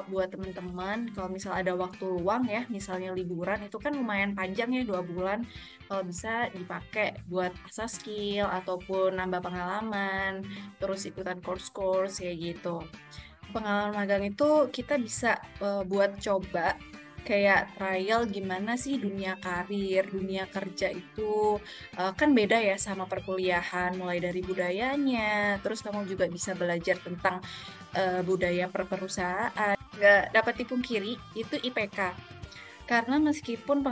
buat teman-teman, kalau misal ada waktu luang ya, misalnya liburan itu kan lumayan panjang ya 2 bulan. Kalau bisa dipakai buat asah skill ataupun nambah pengalaman, terus ikutan course-course kayak gitu. Pengalaman magang itu kita bisa buat coba kayak trial gimana sih dunia karir, dunia kerja itu kan beda ya sama perkuliahan, mulai dari budayanya, terus kamu juga bisa belajar tentang budaya perusahaan. Nggak dapat dipungkiri, itu IPK. Karena meskipun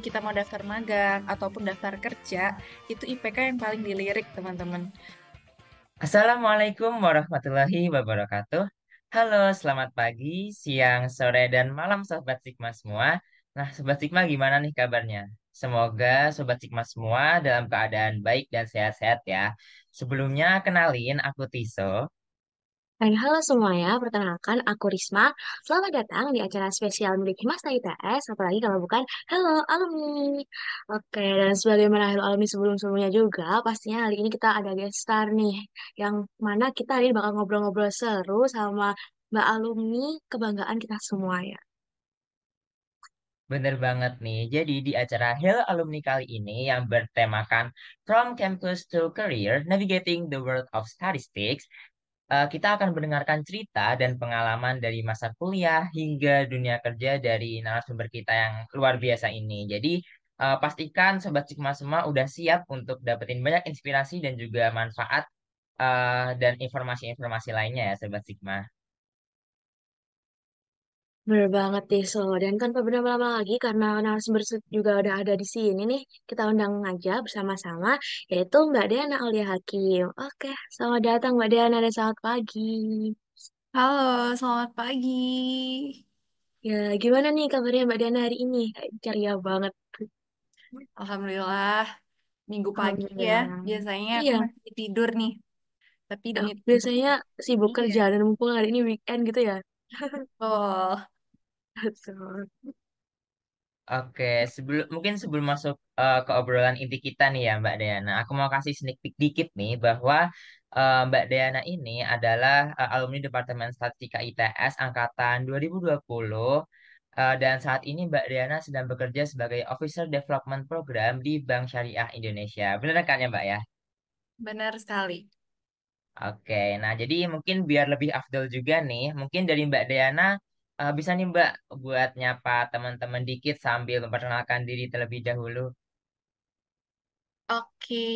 kita mau daftar magang ataupun daftar kerja, itu IPK yang paling dilirik, teman-teman. Assalamualaikum warahmatullahi wabarakatuh. Halo, selamat pagi, siang, sore, dan malam Sobat Sigma semua. Nah, Sobat Sigma gimana nih kabarnya? Semoga Sobat Sigma semua dalam keadaan baik dan sehat-sehat ya. Sebelumnya, kenalin aku Tiso. Hai, halo semuanya, perkenalkan aku Risma. Selamat datang di acara spesial milik Himasta ITS, apalagi kalau bukan Hello Alumni. Oke, dan sebagaimana Hello Alumni sebelum-sebelumnya juga, pastinya hari ini kita ada guest star nih, yang mana kita hari ini bakal ngobrol-ngobrol seru sama Mbak Alumni, kebanggaan kita semua ya. Bener banget nih. Jadi di acara Hail Alumni kali ini yang bertemakan From Campus to Career, Navigating the World of Statistics, kita akan mendengarkan cerita dan pengalaman dari masa kuliah hingga dunia kerja dari narasumber kita yang luar biasa ini. Jadi, pastikan Sobat Sigma semua udah siap untuk dapetin banyak inspirasi dan juga manfaat dan informasi-informasi lainnya ya, Sobat Sigma. Bener banget deh, so. Dan kan beberapa lama lagi, karena narasumber juga udah ada di sini nih, kita undang aja bersama-sama, yaitu Mbak Diana Aulia Hakim. Oke, selamat datang Mbak Diana dan selamat pagi. Halo, selamat pagi. Ya, gimana nih kabarnya Mbak Diana hari ini? Ceria banget. Alhamdulillah, minggu pagi ya. Alhamdulillah. Biasanya aku Iya, masih tidur nih. Tapi demi teman. biasanya sibuk Iya. kerja dan mumpung hari ini weekend gitu ya. Oh, Betul. Oke, mungkin sebelum masuk ke obrolan inti kita nih ya Mbak Dayana, aku mau kasih sneak peek dikit nih bahwa Mbak Dayana ini adalah alumni Departemen Statistika ITS angkatan 2020 dan saat ini Mbak Dayana sedang bekerja sebagai Officer Development Program di Bank Syariah Indonesia. Benar kan ya Mbak ya? benar sekali. Oke, nah jadi mungkin biar lebih afdol juga nih, mungkin dari Mbak Dayana bisa nih Mbak buat nyapa teman-teman dikit sambil memperkenalkan diri terlebih dahulu. Oke,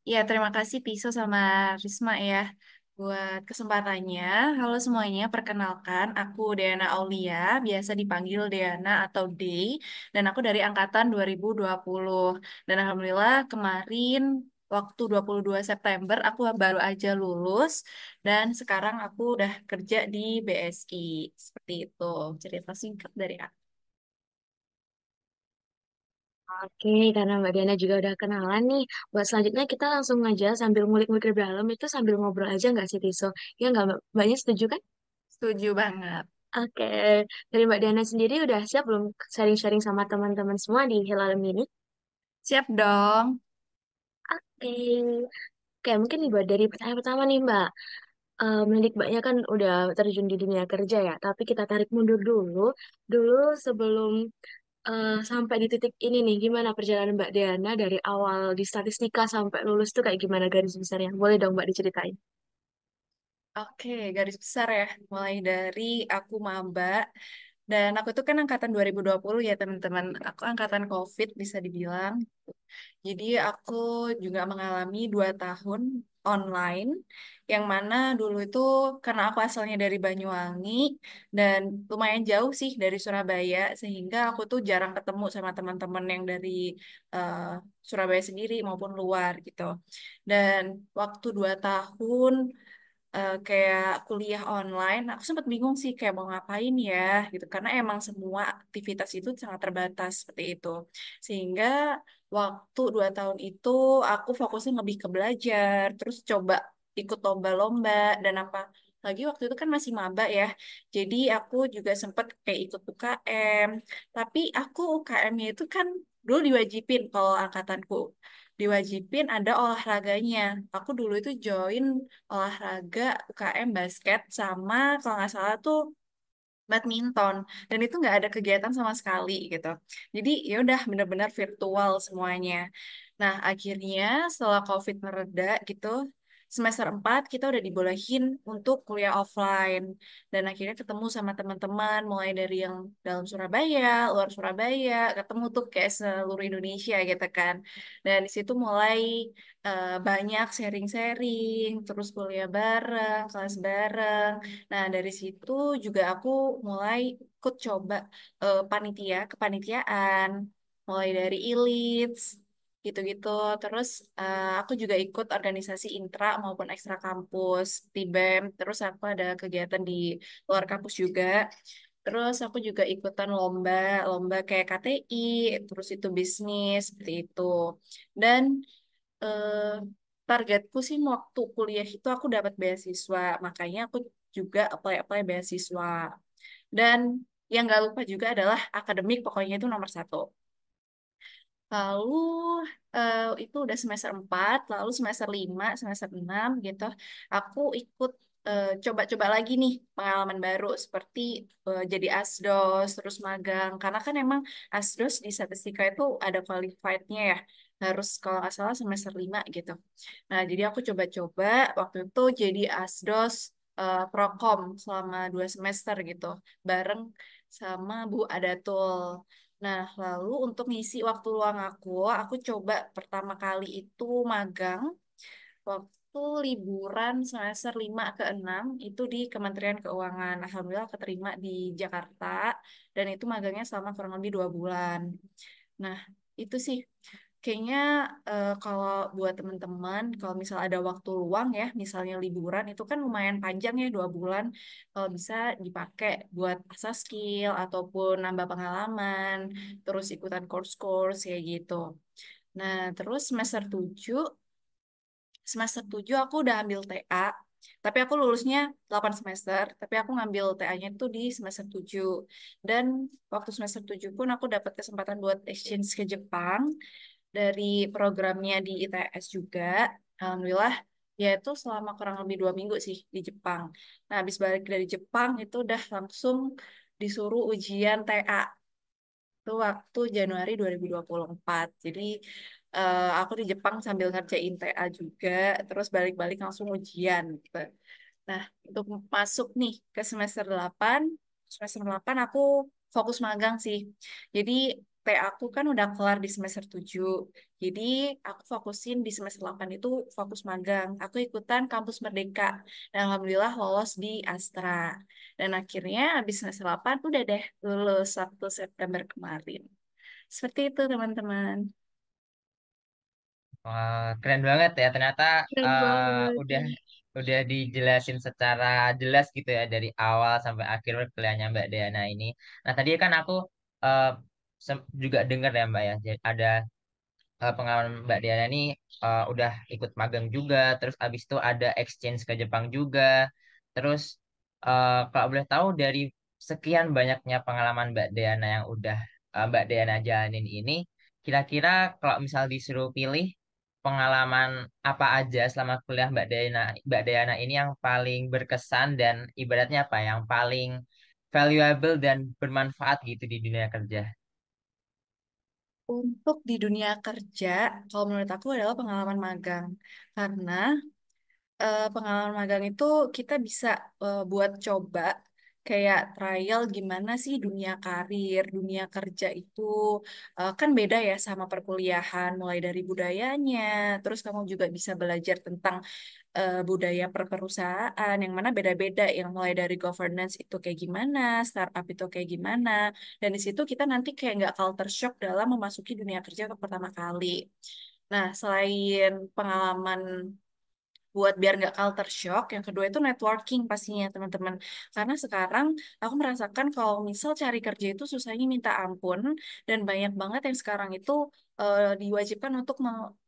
ya terima kasih Tiso sama Risma ya buat kesempatannya. Halo semuanya, perkenalkan aku Deana Aulia, biasa dipanggil Deana atau Day, dan aku dari angkatan 2020. Dan Alhamdulillah kemarin waktu 22 September aku baru aja lulus dan sekarang aku udah kerja di BSI. Seperti itu, cerita singkat dari aku. Oke, karena Mbak Diana juga udah kenalan nih. Buat selanjutnya kita langsung aja sambil ngulik-ngulik ke dalam itu sambil ngobrol aja nggak sih Tiso? Ya nggak, Mbaknya setuju kan? Setuju banget. Oke, dari Mbak Diana sendiri udah siap belum sharing-sharing sama teman-teman semua di Hilal ini? Siap dong. Oke. Oke, mungkin buat dari pertanyaan pertama nih Mbak. Mendik Mbaknya kan udah terjun di dunia kerja ya, tapi kita tarik mundur dulu. Dulu sebelum sampai di titik ini nih, gimana perjalanan Mbak Diana dari awal di statistika sampai lulus tuh kayak gimana garis besarnya? Boleh dong Mbak diceritain. Oke, garis besar ya. Mulai dari aku maba dan aku tuh kan angkatan 2020 ya teman-teman. Aku angkatan COVID bisa dibilang. Jadi aku juga mengalami 2 tahun online yang mana dulu itu karena aku asalnya dari Banyuwangi dan lumayan jauh sih dari Surabaya sehingga aku tuh jarang ketemu sama teman-teman yang dari eh, Surabaya sendiri maupun luar gitu. Dan waktu 2 tahun kayak kuliah online, aku sempat bingung sih kayak mau ngapain ya gitu karena emang semua aktivitas itu sangat terbatas seperti itu. Sehingga waktu 2 tahun itu aku fokusnya lebih ke belajar, terus coba ikut lomba-lomba dan apa lagi waktu itu kan masih maba ya. Jadi aku juga sempat kayak ikut UKM, tapi aku UKM-nya itu kan dulu diwajibin kalau angkatanku. Diwajibin ada olahraganya. Aku dulu itu join olahraga UKM basket sama kalau nggak salah tuh badminton, dan itu nggak ada kegiatan sama sekali gitu. Jadi ya udah benar-benar virtual semuanya. Nah, akhirnya setelah COVID mereda gitu, semester 4 kita udah dibolehin untuk kuliah offline. Dan akhirnya ketemu sama teman-teman, mulai dari yang dalam Surabaya, luar Surabaya, ketemu tuh kayak seluruh Indonesia gitu kan. Dan di situ mulai banyak sharing-sharing, terus kuliah bareng, kelas bareng. Nah, dari situ juga aku mulai ikut coba kepanitiaan, mulai dari ILITS, gitu-gitu. Terus aku juga ikut organisasi intra maupun ekstra kampus, di BEM. Terus aku ada kegiatan di luar kampus juga. Terus aku juga ikutan lomba, lomba kayak KTI, terus itu bisnis, seperti itu. Dan eh, targetku sih waktu kuliah itu aku dapat beasiswa, makanya aku juga apply beasiswa. Dan yang gak lupa juga adalah akademik, pokoknya itu nomor satu. Lalu itu udah semester 4, lalu semester 5, semester 6 gitu. Aku ikut coba-coba lagi nih pengalaman baru seperti jadi asdos, terus magang. Karena kan emang asdos di statistika itu ada qualified-nya ya. Harus kalau nggak salah semester 5 gitu. Nah, jadi aku coba-coba waktu itu jadi asdos Prokom selama 2 semester gitu. Bareng sama Bu Adatul. Nah, lalu untuk ngisi waktu luang aku coba pertama kali itu magang waktu liburan semester 5 ke 6 itu di Kementerian Keuangan. Alhamdulillah keterima di Jakarta dan itu magangnya selama kurang lebih 2 bulan. Nah, itu sih kayaknya kalau buat teman-teman, kalau misal ada waktu luang ya, misalnya liburan itu kan lumayan panjang ya 2 bulan, kalau bisa dipakai buat asah skill ataupun nambah pengalaman, terus ikutan course-course kayak gitu. Nah, terus semester 7 aku udah ambil TA, tapi aku lulusnya 8 semester, tapi aku ngambil TA-nya itu di semester 7. Dan waktu semester 7 pun aku dapat kesempatan buat exchange ke Jepang dari programnya di ITS juga. Alhamdulillah, yaitu selama kurang lebih 2 minggu sih di Jepang. Nah, habis balik dari Jepang itu udah langsung disuruh ujian TA. Itu waktu Januari 2024. Jadi aku di Jepang sambil ngerjain TA juga, terus balik-balik langsung ujian gitu. Nah, untuk masuk nih ke semester 8 aku fokus magang sih. Jadi TA aku kan udah kelar di semester 7. Jadi aku fokusin di semester 8 itu fokus magang. Aku ikutan Kampus Merdeka. Dan alhamdulillah lolos di Astra. Dan akhirnya habis semester 8 udah deh lulus waktu September kemarin. Seperti itu teman-teman. Wah, keren banget ya. Ternyata Keren eh, banget. udah dijelasin secara jelas gitu ya dari awal sampai akhir kuliahnya Mbak Deana ini. Nah, tadi kan aku eh, juga dengar ya Mbak ya, ada pengalaman Mbak Diana ini udah ikut magang juga, terus abis itu ada exchange ke Jepang juga. Terus kalau boleh tahu dari sekian banyaknya pengalaman Mbak Diana yang udah Mbak Diana jalanin ini, kira-kira kalau misal disuruh pilih pengalaman apa aja selama kuliah Mbak Diana ini yang paling berkesan dan ibaratnya apa yang paling valuable dan bermanfaat gitu di dunia kerja. Untuk di dunia kerja, kalau menurut aku adalah pengalaman magang. Karena pengalaman magang itu kita bisa buat coba kayak trial gimana sih dunia karir, dunia kerja itu kan beda ya sama perkuliahan, mulai dari budayanya, terus kamu juga bisa belajar tentang budaya per perusahaan yang mana beda-beda, yang mulai dari governance itu kayak gimana, startup itu kayak gimana, dan di situ kita nanti kayak nggak culture shock dalam memasuki dunia kerja untuk pertama kali. Nah, selain pengalaman buat biar nggak culture shock. Yang kedua itu networking pastinya teman-teman. Karena sekarang aku merasakan kalau misal cari kerja itu susahnya minta ampun dan banyak banget yang sekarang itu diwajibkan untuk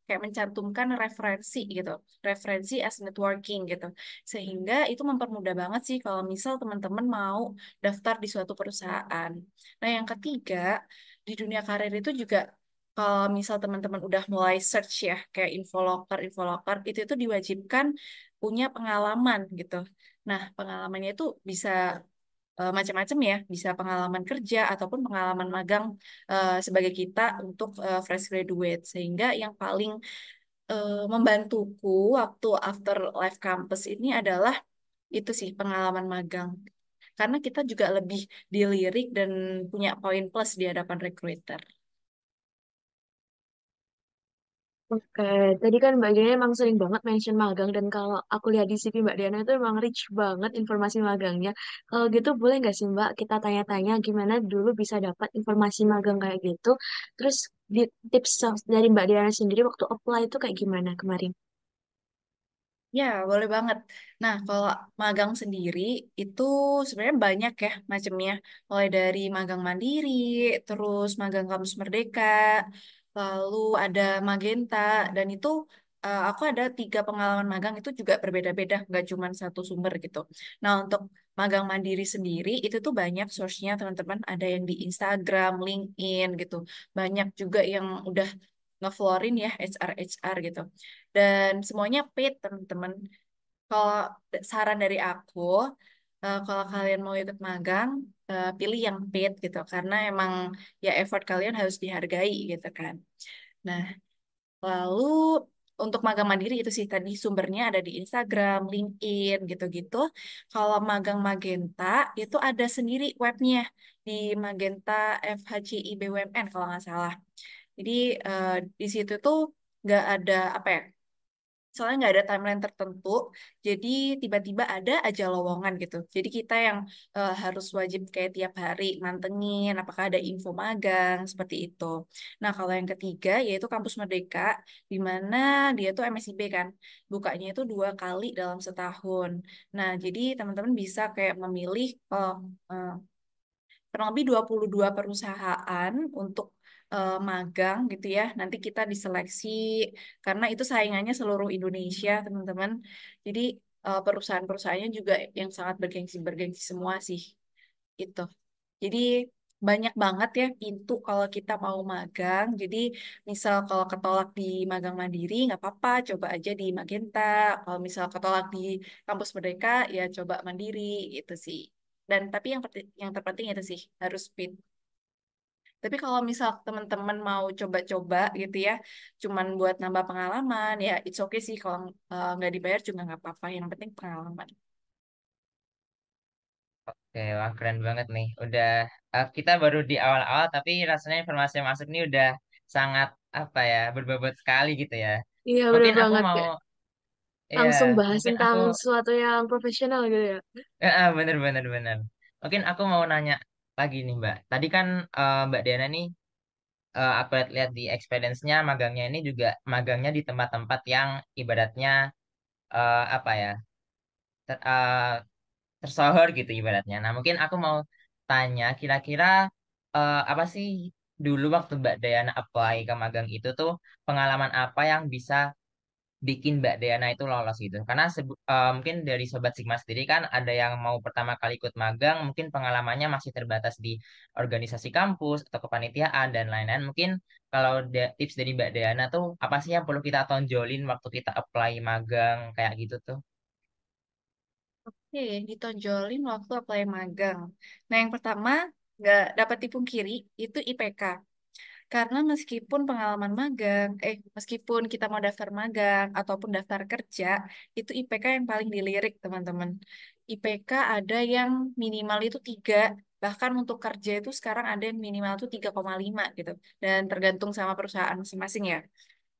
kayak mencantumkan referensi gitu, referensi as networking gitu. Sehingga itu mempermudah banget sih kalau misal teman-teman mau daftar di suatu perusahaan. Nah, yang ketiga di dunia karir itu juga kalau misal teman-teman udah mulai search ya, kayak infoloker, itu diwajibkan punya pengalaman gitu. Nah, pengalamannya itu bisa macam-macam ya, bisa pengalaman kerja ataupun pengalaman magang sebagai kita untuk fresh graduate. Sehingga yang paling membantuku waktu after life campus ini adalah itu sih pengalaman magang. Karena kita juga lebih dilirik dan punya poin plus di hadapan recruiter. Oke, tadi kan Mbak Diana emang sering banget mention magang dan kalau aku lihat di CV Mbak Diana itu emang rich banget informasi magangnya. Kalau gitu boleh nggak sih Mbak kita tanya-tanya gimana dulu bisa dapat informasi magang kayak gitu? Terus di tips dari Mbak Diana sendiri waktu apply itu kayak gimana kemarin? Ya, boleh banget. Nah, kalau magang sendiri itu sebenarnya banyak ya macamnya. Mulai dari magang mandiri, terus magang kampus Merdeka, lalu ada Magenta, dan itu aku ada 3 pengalaman magang itu juga berbeda-beda, nggak cuma satu sumber gitu. Nah, untuk magang mandiri sendiri itu tuh banyak source-nya teman-teman. Ada yang di Instagram, LinkedIn gitu. Banyak juga yang udah ngeflorin ya HR gitu. Dan semuanya paid teman-teman. Kalau saran dari aku, kalau kalian mau ikut magang, pilih yang paid gitu, karena emang ya effort kalian harus dihargai gitu kan. Nah, lalu untuk magang mandiri itu sih tadi sumbernya ada di Instagram, LinkedIn gitu-gitu. Kalau magang Magenta itu ada sendiri webnya di Magenta FHCI BUMN kalau nggak salah. Jadi eh, di situ tuh nggak ada apa ya? Soalnya nggak ada timeline tertentu, jadi tiba-tiba ada aja lowongan gitu. Jadi kita yang harus wajib kayak tiap hari mantengin apakah ada info magang seperti itu. Nah, kalau yang ketiga yaitu Kampus Merdeka, di mana dia tuh MSIB kan, bukanya itu 2 kali dalam setahun. Nah, jadi teman-teman bisa kayak memilih eh, kurang lebih 22 perusahaan untuk magang gitu ya. Nanti kita diseleksi karena itu saingannya seluruh Indonesia, teman-teman. Jadi perusahaan-perusahaannya juga yang sangat bergengsi-bergengsi semua sih itu. Jadi banyak banget ya pintu kalau kita mau magang. Jadi misal kalau ketolak di magang mandiri nggak apa-apa, coba aja di Magenta. Kalau misal ketolak di kampus Merdeka ya coba mandiri gitu sih. Dan tapi yang terpenting itu sih harus fit. Tapi kalau misal teman-teman mau coba-coba gitu ya, cuman buat nambah pengalaman ya it's okay sih kalau nggak dibayar juga nggak apa-apa. Yang penting pengalaman. Oke, wah keren banget nih. Udah kita baru di awal-awal tapi rasanya informasi yang masuk nih udah sangat apa ya berbobot sekali gitu ya. Iya bener Mungkin aku banget mau kayak ya langsung bahas mungkin aku tentang sesuatu yang profesional gitu ya. bener bener bener. Mungkin aku mau nanya lagi nih Mbak. Tadi kan Mbak Diana nih aku lihat di experience-nya magangnya ini juga magangnya di tempat-tempat yang ibaratnya apa ya ter- eh, tersohor gitu ibaratnya. Nah, mungkin aku mau tanya kira-kira apa sih dulu waktu Mbak Dayana apply ke magang itu tuh pengalaman apa yang bisa bikin Mbak Dayana itu lolos gitu. Karena mungkin dari Sobat Sigma sendiri kan ada yang mau pertama kali ikut magang, mungkin pengalamannya masih terbatas di organisasi kampus atau kepanitiaan dan lain-lain. Mungkin kalau tips dari Mbak Dayana tuh apa sih yang perlu kita tonjolin waktu kita apply magang kayak gitu tuh? Oke, ditonjolin waktu apply magang. Nah, yang pertama, nggak dapat dipungkiri, itu IPK. Karena meskipun pengalaman magang, meskipun kita mau daftar magang ataupun daftar kerja, itu IPK yang paling dilirik, teman-teman. IPK ada yang minimal itu 3, bahkan untuk kerja itu sekarang ada yang minimal itu 3,5 gitu. Dan tergantung sama perusahaan masing-masing ya.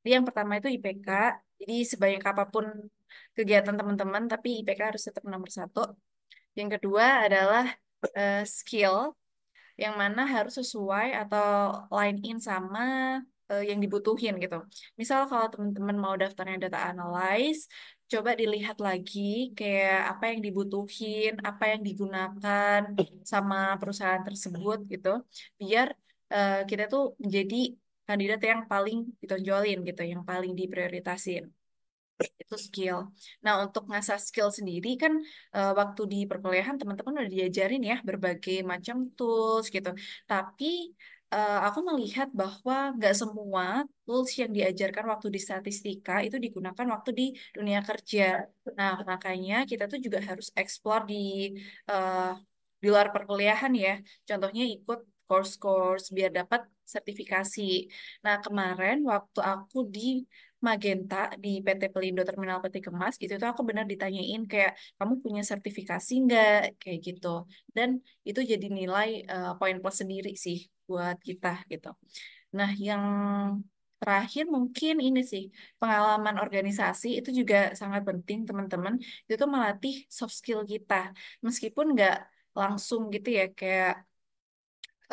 Jadi yang pertama itu IPK, jadi sebanyak apapun kegiatan teman-teman, tapi IPK harus tetap nomor satu. Yang kedua adalah skill, yang mana harus sesuai atau line in sama yang dibutuhin gitu. Misal kalau teman-teman mau daftarnya data analyst, coba dilihat lagi kayak apa yang dibutuhin, apa yang digunakan sama perusahaan tersebut gitu, biar kita tuh menjadi kandidat yang paling ditonjolin gitu, yang paling diprioritasin itu skill. Nah, untuk ngasah skill sendiri kan waktu di perkuliahan teman-teman udah diajarin ya berbagai macam tools gitu. Tapi aku melihat bahwa nggak semua tools yang diajarkan waktu di statistika itu digunakan waktu di dunia kerja. Nah, makanya kita tuh juga harus explore eh, di luar perkuliahan ya. Contohnya ikut course-course biar dapat sertifikasi. Nah, kemarin waktu aku di Magenta di PT Pelindo Terminal Peti Kemas gitu tuh aku benar ditanyain kayak kamu punya sertifikasi nggak kayak gitu. Dan itu jadi nilai poin plus sendiri sih buat kita gitu. Nah, yang terakhir mungkin ini sih pengalaman organisasi itu juga sangat penting teman-teman. Itu tuh melatih soft skill kita. Meskipun nggak langsung gitu ya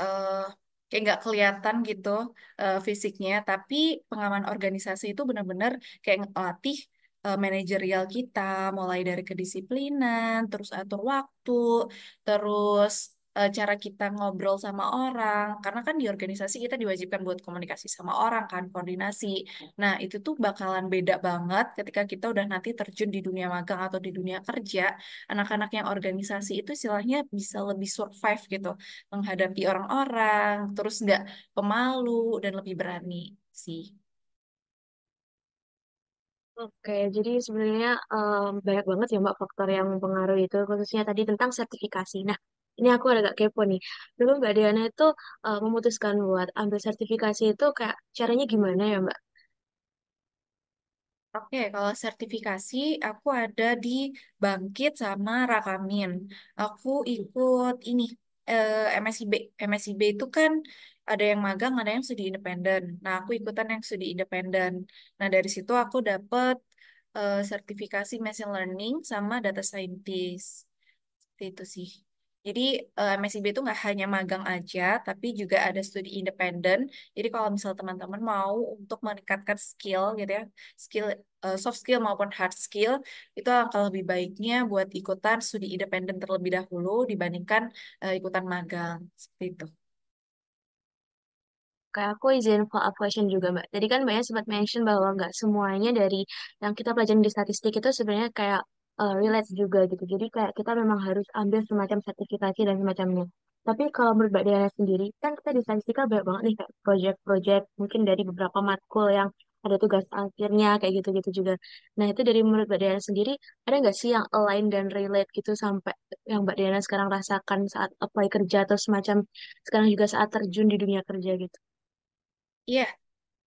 eh kayak nggak kelihatan gitu fisiknya, tapi pengalaman organisasi itu benar-benar kayak ngelatih manajerial kita, mulai dari kedisiplinan, terus atur waktu, terus cara kita ngobrol sama orang, karena kan di organisasi kita diwajibkan buat komunikasi sama orang kan, koordinasi. Nah, itu tuh bakalan beda banget ketika kita udah nanti terjun di dunia magang atau di dunia kerja. Anak-anak yang organisasi itu istilahnya bisa lebih survive gitu menghadapi orang-orang, terus nggak pemalu dan lebih berani sih. Oke, jadi sebenarnya banyak banget ya Mbak faktor yang mempengaruhi itu, khususnya tadi tentang sertifikasi. Nah, ini aku agak kepo nih. Dulu Mbak Diana itu memutuskan buat ambil sertifikasi itu kayak caranya gimana ya Mbak? Oke, kalau sertifikasi aku ada di Bangkit sama Rakamin. Aku ikut ini MSIB. MSIB itu kan ada yang magang, ada yang studi independen. Nah, aku ikutan yang studi independen. Nah, dari situ aku dapet sertifikasi machine learning sama data scientist. Seperti itu sih. Jadi MSIB itu nggak hanya magang aja, tapi juga ada studi independen. Jadi kalau misal teman-teman mau untuk meningkatkan skill gitu ya, skill soft skill maupun hard skill, itu alangkah lebih baiknya buat ikutan studi independen terlebih dahulu dibandingkan ikutan magang. Seperti itu. Kayak aku izin follow up question juga Mbak. Tadi kan Mbaknya sempat mention bahwa nggak semuanya dari yang kita pelajari di statistik itu sebenarnya kayak relate juga gitu. Jadi kayak kita memang harus ambil semacam sertifikasi dan semacamnya. Tapi kalau menurut Mbak Diana sendiri, kan kita di statistika banyak banget nih kayak project-project mungkin dari beberapa matkul yang ada tugas akhirnya kayak gitu-gitu juga. Nah itu dari menurut Mbak Diana sendiri, ada nggak sih yang align dan relate gitu sampai yang Mbak Diana sekarang rasakan saat apply kerja atau semacam sekarang juga saat terjun di dunia kerja gitu? Iya,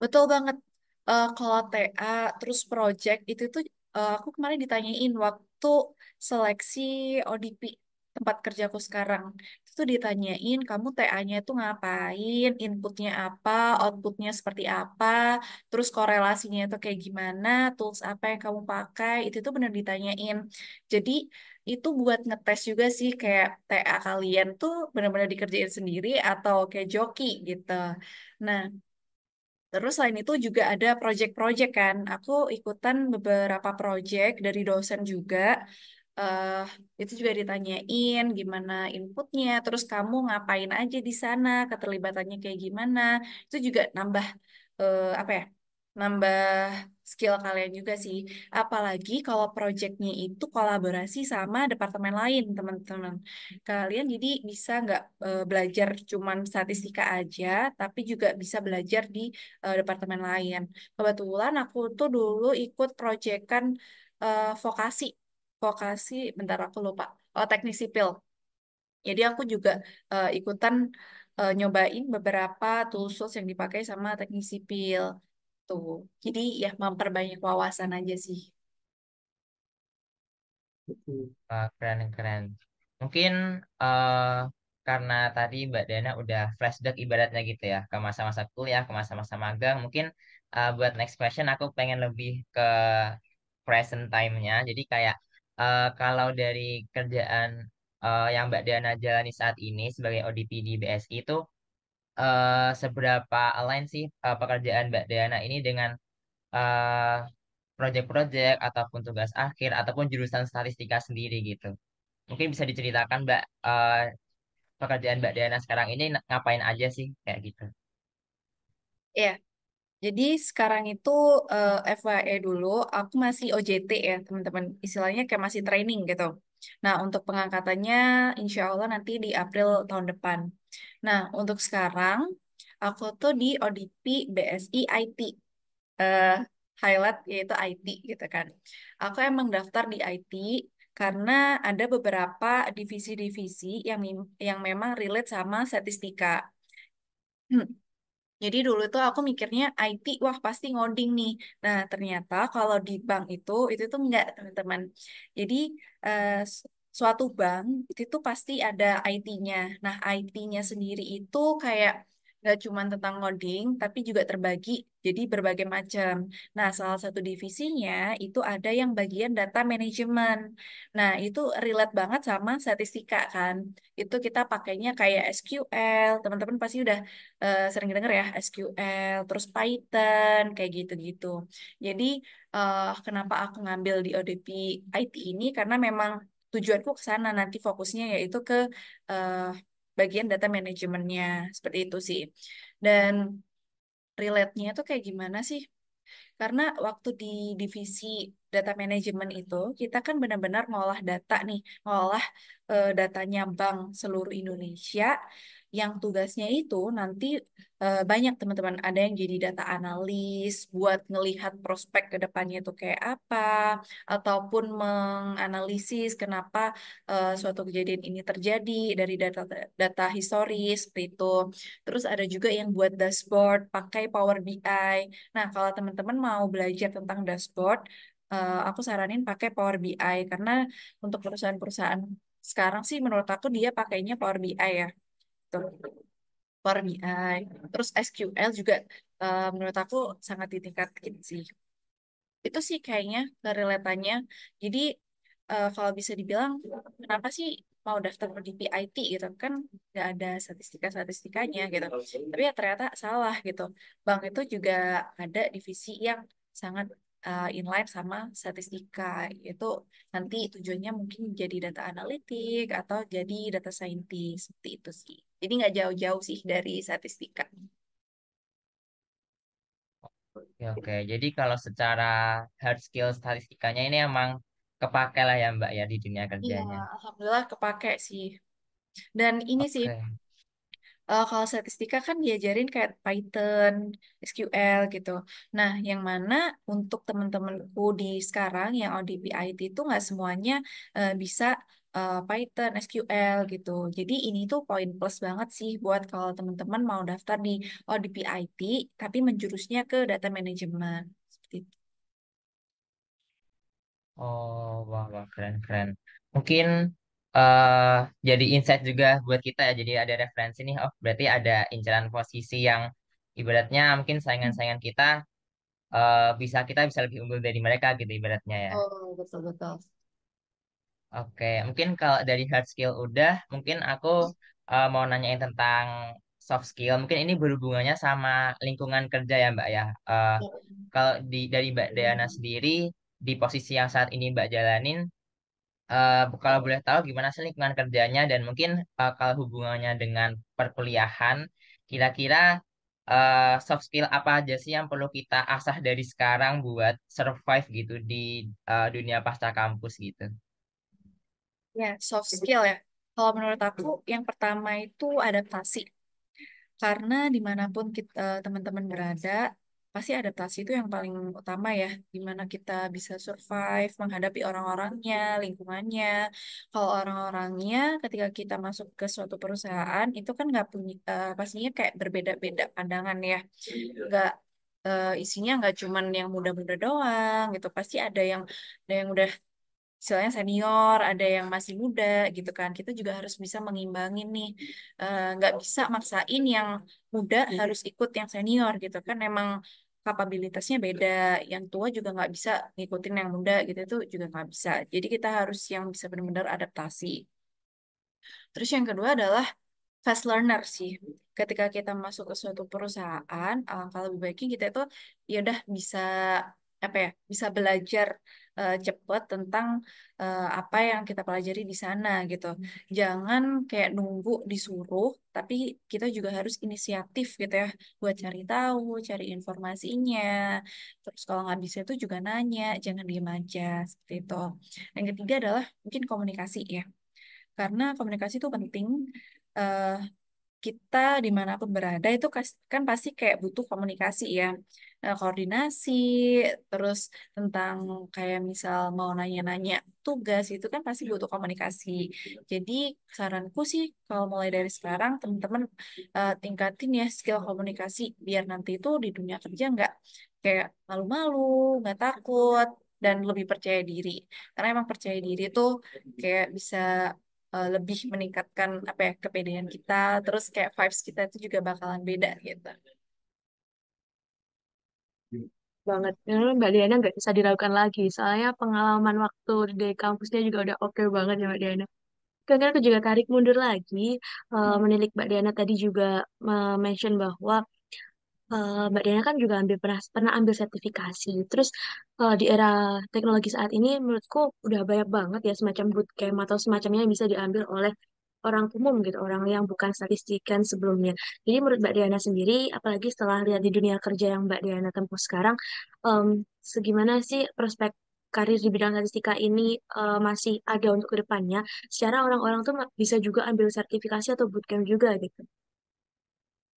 betul banget. Kalau TA terus project itu tuh aku kemarin ditanyain waktu seleksi ODP tempat kerjaku sekarang. Itu tuh ditanyain kamu TA-nya itu ngapain, inputnya apa, outputnya seperti apa, terus korelasinya itu kayak gimana, tools apa yang kamu pakai, itu tuh benar ditanyain. Jadi itu buat ngetes juga sih kayak TA kalian tuh benar-benar dikerjain sendiri atau kayak joki gitu. Nah, terus selain itu juga ada project-project kan. Aku ikutan beberapa project dari dosen juga. eh itu juga ditanyain gimana inputnya, terus kamu ngapain aja di sana, keterlibatannya kayak gimana. Itu juga nambah apa ya? Nambah skill kalian juga sih. Apalagi kalau projectnya itu kolaborasi sama departemen lain, teman-teman. Kalian jadi bisa nggak belajar cuman statistika aja, tapi juga bisa belajar di departemen lain. Kebetulan aku tuh dulu ikut proyekan vokasi. Vokasi, bentar aku lupa. Oh, teknik sipil. Jadi aku juga ikutan nyobain beberapa tools yang dipakai sama teknik sipil. Tuh. Jadi ya memperbanyak wawasan aja sih. Wah, keren keren. Mungkin eh karena tadi Mbak Dana udah flashback ibaratnya gitu ya ke masa-masa kuliah, ke masa-masa magang. Mungkin buat next question aku pengen lebih ke present time-nya. Jadi kayak kalau dari kerjaan yang Mbak Dana jalani saat ini sebagai ODP di BSI itu seberapa align sih pekerjaan Mbak Dana ini dengan eh project-project ataupun tugas akhir ataupun jurusan statistika sendiri gitu. Mungkin bisa diceritakan Mbak pekerjaan Mbak Diana sekarang ini ngapain aja sih kayak gitu. Ya, jadi sekarang itu FYI dulu, aku masih OJT ya teman-teman. Istilahnya kayak masih training gitu. Nah, untuk pengangkatannya insya Allah nanti di April tahun depan. Nah, untuk sekarang Aku tuh di ODP BSI IT. eh Highlight yaitu IT gitu kan. Aku emang daftar di IT karena ada beberapa divisi-divisi yang memang relate sama statistika. Jadi dulu tuh aku mikirnya IT, wah pasti ngoding nih. Nah, ternyata kalau di bank itu tuh enggak, teman-teman. Jadi suatu bank itu tuh pasti ada IT-nya. Nah, IT-nya sendiri itu kayak nggak cuma tentang ngoding, tapi juga terbagi jadi berbagai macam. Nah, salah satu divisinya itu ada yang bagian data management. Nah, itu relate banget sama statistika kan. Itu kita pakainya kayak SQL, teman-teman pasti udah sering denger ya SQL, terus Python, kayak gitu-gitu. Jadi kenapa aku ngambil di ODP IT ini karena memang tujuanku ke sana nanti fokusnya yaitu ke eh, bagian data manajemennya seperti itu sih. Dan relate-nya tuh kayak gimana sih? Karena waktu di divisi data manajemen itu, kita kan benar-benar ngolah data nih, ngolah datanya bank seluruh Indonesia, yang tugasnya itu nanti banyak teman-teman. Ada yang jadi data analis, buat ngelihat prospek ke depannya itu kayak apa, ataupun menganalisis kenapa suatu kejadian ini terjadi dari data data historis, seperti itu. Terus ada juga yang buat dashboard, pakai Power BI. Nah, kalau teman-teman mau belajar tentang dashboard, aku saranin pakai Power BI karena untuk perusahaan-perusahaan sekarang sih menurut aku dia pakainya Power BI ya. Tuh, Power BI. Terus SQL juga menurut aku sangat ditingkatkan sih. Itu sih kayaknya kerelatannya. Jadi kalau bisa dibilang kenapa sih mau daftar di PIT gitu kan nggak ada statistika-statistikanya gitu. Tapi ya ternyata salah gitu. Bank itu juga ada divisi yang sangat inline sama statistika. Itu nanti tujuannya mungkin jadi data analitik atau jadi data scientist seperti itu sih. Jadi nggak jauh-jauh sih dari statistika. Oke, oke. Jadi kalau secara hard skill statistikanya ini emang kepake lah ya Mbak ya di dunia Iya, kerjanya. alhamdulillah kepake sih. Dan ini sih Oke. kalau statistika kan diajarin kayak Python, SQL gitu. Nah, yang mana untuk teman-temanku di sekarang yang ODP IT itu nggak semuanya bisa Python, SQL gitu. Jadi ini tuh poin plus banget sih buat kalau teman-teman mau daftar di ODP IT, tapi menjurusnya ke data management. Seperti itu. Oh, wah, wah, keren, keren. Mungkin eh jadi insight juga buat kita ya. Jadi ada referensi nih. Oh, berarti ada inceran posisi yang ibaratnya mungkin saingan-saingan kita kita bisa lebih unggul dari mereka gitu ibaratnya ya. Oh, betul-betul. Oke, mungkin kalau dari hard skill udah, mungkin aku mau nanyain tentang soft skill. Mungkin ini berhubungannya sama lingkungan kerja ya, Mbak ya. Eh, kalau dari Mbak Diana sendiri di posisi yang saat ini Mbak jalanin, kalau boleh tahu gimana sih lingkungan kerjanya dan mungkin kalau hubungannya dengan perkuliahan, kira-kira soft skill apa aja sih yang perlu kita asah dari sekarang buat survive gitu di dunia pasca kampus gitu. Ya, soft skill ya. Kalau menurut aku, yang pertama itu adaptasi. Karena dimanapun kita teman-teman berada, pasti adaptasi itu yang paling utama ya. Gimana kita bisa survive, menghadapi orang-orangnya, lingkungannya. Kalau orang-orangnya, ketika kita masuk ke suatu perusahaan, itu kan nggak punya, pastinya kayak berbeda-beda pandangan ya. Nggak isinya nggak cuman yang muda-muda doang gitu. Pasti ada yang udah istilahnya senior, ada yang masih muda gitu kan. Kita juga harus bisa mengimbangin nih. Nggak bisa maksain yang muda harus ikut yang senior gitu kan. Emang kapabilitasnya beda. Yang tua juga nggak bisa ngikutin yang muda gitu itu juga nggak bisa. Jadi kita harus yang bisa benar-benar adaptasi. Terus yang kedua adalah fast learner sih. Ketika kita masuk ke suatu perusahaan, alangkah lebih baiknya kita itu ya udah bisa apa ya, bisa belajar cepat tentang apa yang kita pelajari di sana gitu. Jangan kayak nunggu disuruh, tapi kita juga harus inisiatif gitu ya, buat cari tahu, cari informasinya. Terus kalau nggak bisa itu juga nanya, jangan diem aja seperti itu. Yang ketiga adalah mungkin komunikasi ya, karena komunikasi itu penting. Eh, kita dimanapun berada itu kan pasti kayak butuh komunikasi ya. Koordinasi, terus tentang kayak misal mau nanya-nanya tugas itu kan pasti butuh komunikasi. Jadi saranku sih kalau mulai dari sekarang teman-teman tingkatin ya skill komunikasi biar nanti itu di dunia kerja nggak kayak malu-malu, nggak takut, dan lebih percaya diri. Karena emang percaya diri tuh kayak bisa lebih meningkatkan apa ya kepedean kita, terus kayak vibes kita itu juga bakalan beda gitu. Banget. Karena Mbak Diana nggak bisa diragukan lagi. Soalnya pengalaman waktu di kampusnya juga udah oke banget ya Mbak Diana. Karena aku juga tarik mundur lagi, menilik Mbak Diana tadi juga mention bahwa Mbak Diana kan juga pernah ambil sertifikasi. Terus di era teknologi saat ini menurutku udah banyak banget ya semacam bootcamp atau semacamnya yang bisa diambil oleh orang umum gitu, orang yang bukan statistikan sebelumnya. Jadi menurut Mbak Diana sendiri, apalagi setelah lihat di dunia kerja yang Mbak Diana tempuh sekarang, segimana sih prospek karir di bidang statistika ini masih ada untuk kedepannya? Secara orang-orang tuh bisa juga ambil sertifikasi atau bootcamp juga gitu.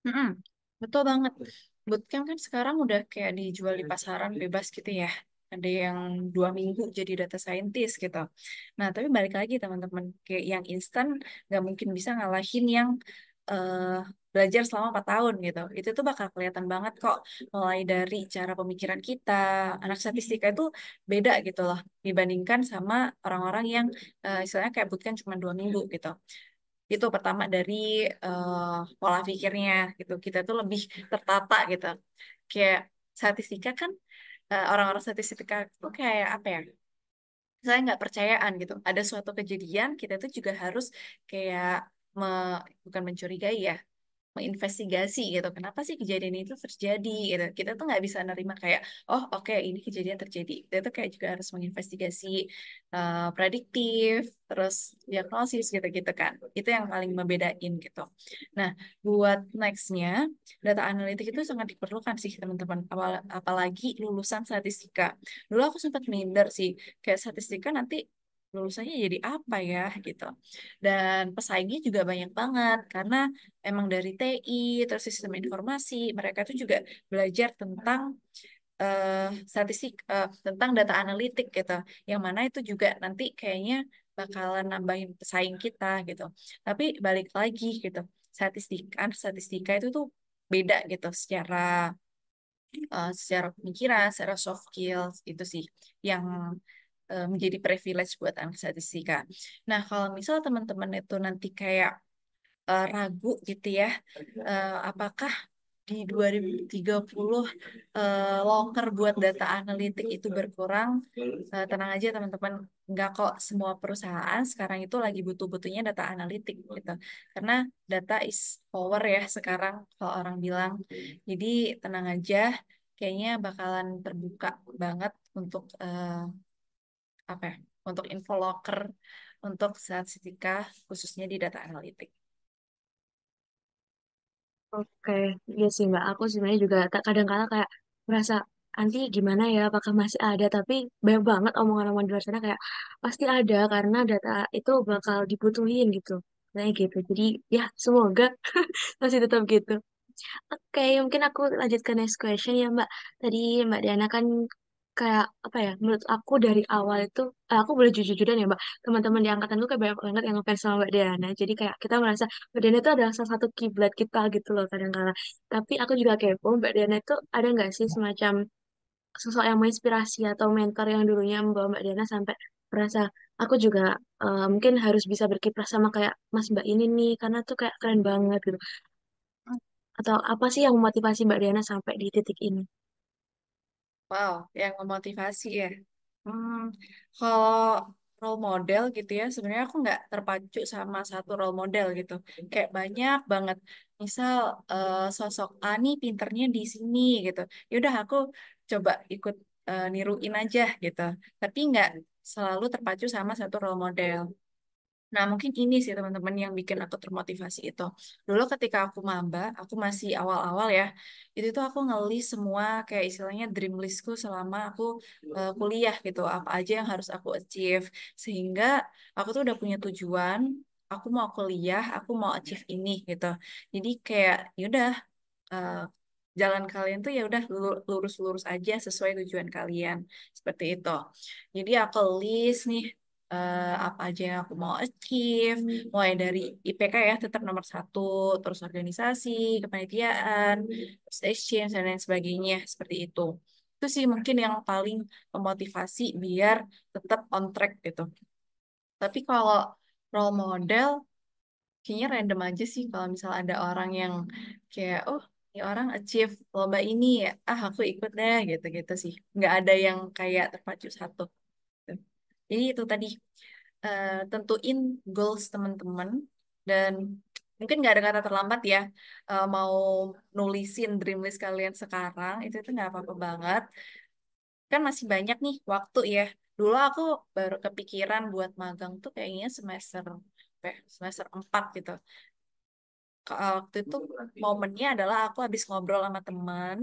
Mm-mm, betul banget. Bootcamp kan sekarang udah kayak dijual di pasaran bebas gitu ya. Ada yang 2 minggu jadi data scientist gitu. Nah, tapi balik lagi teman-teman, kayak yang instan nggak mungkin bisa ngalahin yang eh, belajar selama 4 tahun gitu. Itu tuh bakal kelihatan banget kok. Mulai dari cara pemikiran kita, anak statistika itu beda gitu loh. Dibandingkan sama orang-orang yang istilahnya kayak bootcamp cuma 2 minggu gitu. Itu pertama dari pola pikirnya gitu. Kita tuh lebih tertata gitu. Kayak statistika kan orang-orang statistika itu kayak apa ya? Saya nggak percayaan gitu. Ada suatu kejadian kita tuh juga harus kayak bukan mencurigai ya, menginvestigasi gitu. Kenapa sih kejadian itu terjadi gitu. Kita tuh nggak bisa nerima kayak, oh oke ini kejadian terjadi. Kita tuh kayak juga harus menginvestigasi prediktif, terus diagnosis gitu-gitu kan. Itu yang paling membedain gitu. Nah, buat nextnya, data analitik itu sangat diperlukan sih teman-teman. Apalagi lulusan statistika. Dulu aku sempat minder sih, kayak statistika nanti lulusannya jadi apa ya gitu. Dan pesaingnya juga banyak banget karena emang dari TI, terus sistem informasi, mereka tuh juga belajar tentang statistik, tentang data analitik gitu. Yang mana itu juga nanti kayaknya bakalan nambahin pesaing kita gitu. Tapi balik lagi gitu, statistika itu tuh beda gitu secara pemikiran, secara soft skills itu sih yang menjadi privilege buat anak statistika. Nah, kalau misal teman-teman itu nanti kayak ragu gitu ya, apakah di 2030 loker buat data analitik itu berkurang? Tenang aja teman-teman, nggak kok semua perusahaan sekarang itu lagi butuh-butuhnya data analitik gitu. Karena data is power ya sekarang kalau orang bilang. Jadi tenang aja, kayaknya bakalan terbuka banget untuk apa ya? Untuk info loker untuk statistika khususnya di data analitik. Oke, iya sih Mbak. Aku sebenarnya juga kadang-kala kayak merasa nanti gimana ya, apakah masih ada? Tapi banyak banget omongan-omongan di luar sana kayak pasti ada karena data itu bakal dibutuhin gitu. Kayak gitu. Jadi ya semoga masih tetap gitu. Oke, mungkin aku lanjut ke next question ya Mbak. Tadi Mbak Diana kan kayak apa ya? Menurut aku dari awal itu, aku boleh jujur-jujuran ya Mbak. Teman-teman di angkatanku kayak banyak banget yang ngefans sama Mbak Diana. Jadi kayak kita merasa Mbak Diana itu adalah salah satu kiblat kita gitu loh kadang-kala. Tapi aku juga kepo, Mbak Diana itu ada nggak sih semacam sosok yang menginspirasi atau mentor yang dulunya membawa Mbak Diana sampai merasa aku juga mungkin harus bisa berkiprah sama kayak Mas Mbak ini nih karena tuh kayak keren banget gitu. Atau apa sih yang memotivasi Mbak Diana sampai di titik ini? Wow, yang memotivasi ya. Hmm, kalau role model gitu ya, sebenarnya aku nggak terpacu sama satu role model gitu. Kayak banyak banget. Misal sosok Ani pinternya di sini gitu. Yaudah aku coba ikut niruin aja gitu. Tapi nggak selalu terpacu sama satu role model. Nah, mungkin ini sih teman-teman yang bikin aku termotivasi itu. Dulu ketika aku maba, aku masih awal-awal ya, itu tuh aku ngelis semua kayak istilahnya dream listku selama aku kuliah gitu, apa aja yang harus aku achieve. Sehingga aku tuh udah punya tujuan, aku mau kuliah, aku mau achieve ini gitu. Jadi kayak yaudah, eh, jalan kalian tuh ya udah lurus-lurus aja sesuai tujuan kalian seperti itu. Jadi aku list nih, apa aja yang aku mau achieve, mulai dari IPK ya tetap nomor satu, terus organisasi, kepanitiaan, terus exchange dan lain sebagainya seperti itu. Itu sih mungkin yang paling memotivasi biar tetap on track gitu. Tapi kalau role model kayaknya random aja sih kalau misal ada orang yang kayak oh ini orang achieve lomba ini ya aku ikut deh gitu-gitu sih, nggak ada yang kayak terpacu satu gitu. Jadi itu tadi, tentuin goals teman-teman, dan mungkin nggak ada kata terlambat ya. Mau nulisin dream list kalian sekarang itu nggak apa-apa banget, kan masih banyak nih waktu ya. Dulu aku baru kepikiran buat magang tuh kayaknya semester apa ya, semester 4 gitu. Waktu itu momennya adalah aku habis ngobrol sama teman,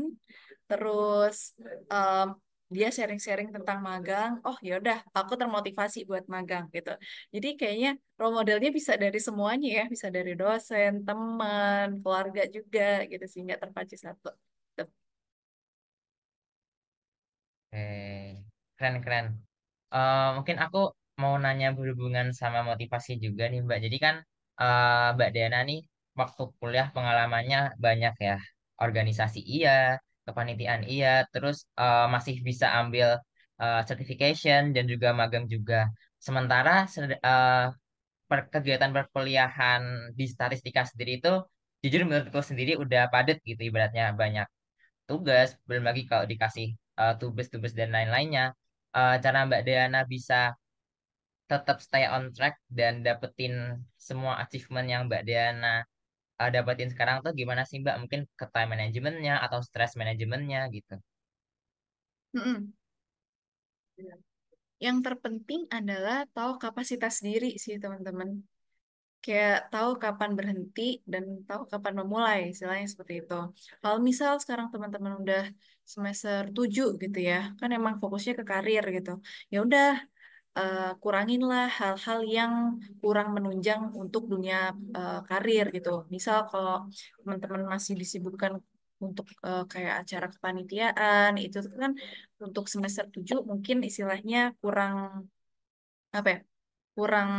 terus em, dia sharing-sharing tentang magang. Oh ya udah, aku termotivasi buat magang gitu. Jadi kayaknya role modelnya bisa dari semuanya ya, bisa dari dosen, teman, keluarga juga gitu sih, nggak terpacu satu. Tuh. Keren-keren. Mungkin aku mau nanya berhubungan sama motivasi juga nih Mbak. Jadi kan Mbak Diana nih waktu kuliah pengalamannya banyak ya. Organisasi iya, kepanitiaan iya, terus masih bisa ambil certification dan juga magang juga. Sementara kegiatan perkuliahan di statistika sendiri itu jujur menurutku sendiri udah padat gitu ibaratnya banyak tugas, belum lagi kalau dikasih tugas-tugas dan lain-lainnya. Cara Mbak Diana bisa tetap stay on track dan dapetin semua achievement yang Mbak Diana dapetin sekarang tuh gimana sih Mbak? Mungkin ke time managementnya atau stress manajemennya gitu. Mm-mm. Yang terpenting adalah tahu kapasitas diri sih teman-teman. Kayak tahu kapan berhenti dan tahu kapan memulai, istilahnya seperti itu. Kalau misal sekarang teman-teman udah semester 7 gitu ya, kan emang fokusnya ke karir gitu. Ya udah, kuranginlah hal-hal yang kurang menunjang untuk dunia karir gitu. Misal kalau teman-teman masih disibukkan untuk kayak acara kepanitiaan, itu kan untuk semester 7 mungkin istilahnya kurang apa ya, kurang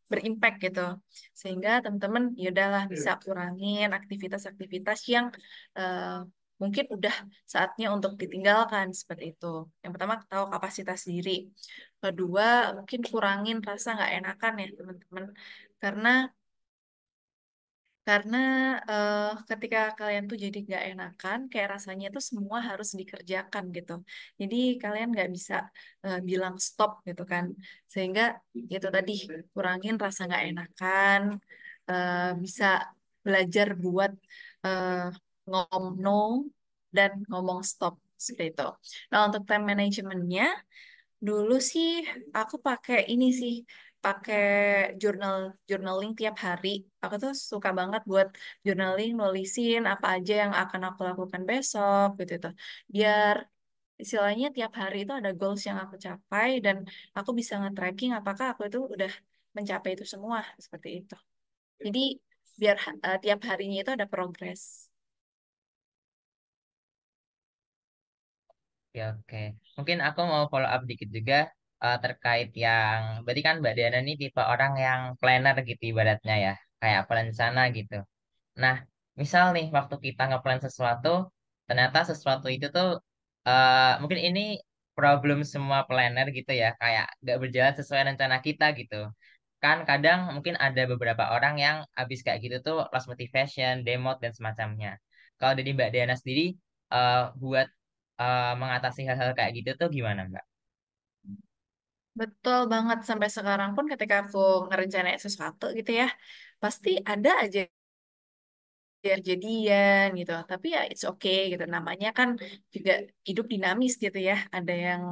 berimpact gitu, sehingga teman-teman ya udahlah bisa kurangin aktivitas-aktivitas yang eh, mungkin udah saatnya untuk ditinggalkan seperti itu. Yang pertama tahu kapasitas diri, kedua mungkin kurangin rasa nggak enakan ya teman-teman, karena karena ketika kalian tuh jadi nggak enakan, kayak rasanya tuh semua harus dikerjakan gitu. Jadi kalian nggak bisa bilang stop gitu kan. Sehingga itu tadi kurangin rasa nggak enakan, bisa belajar buat eh, ngomong no dan ngomong stop seperti itu. Nah untuk time managementnya, dulu sih aku pakai ini sih, pakai journaling tiap hari. Aku tuh suka banget buat journaling, nulisin apa aja yang akan aku lakukan besok gitu tuh. Biar istilahnya tiap hari itu ada goals yang aku capai dan aku bisa nge-tracking apakah aku itu udah mencapai itu semua seperti itu. Jadi biar tiap harinya itu ada progres. Oke, oke. Mungkin aku mau follow up dikit juga terkait yang, berarti kan Mbak Diana ini tipe orang yang planner gitu ibaratnya ya, kayak perencana gitu. Nah, misal nih waktu kita ngeplan sesuatu, ternyata sesuatu itu tuh mungkin ini problem semua planner gitu ya, kayak nggak berjalan sesuai rencana kita gitu. Kan kadang mungkin ada beberapa orang yang habis kayak gitu tuh lost motivation, demot dan semacamnya. Kalau dari Mbak Diana sendiri buat mengatasi hal-hal kayak gitu tuh gimana Mbak? Betul banget, sampai sekarang pun ketika aku ngerencanain sesuatu gitu ya, pasti ada aja jadian gitu. Tapi ya it's okay gitu. Namanya kan juga hidup dinamis gitu ya. Ada yang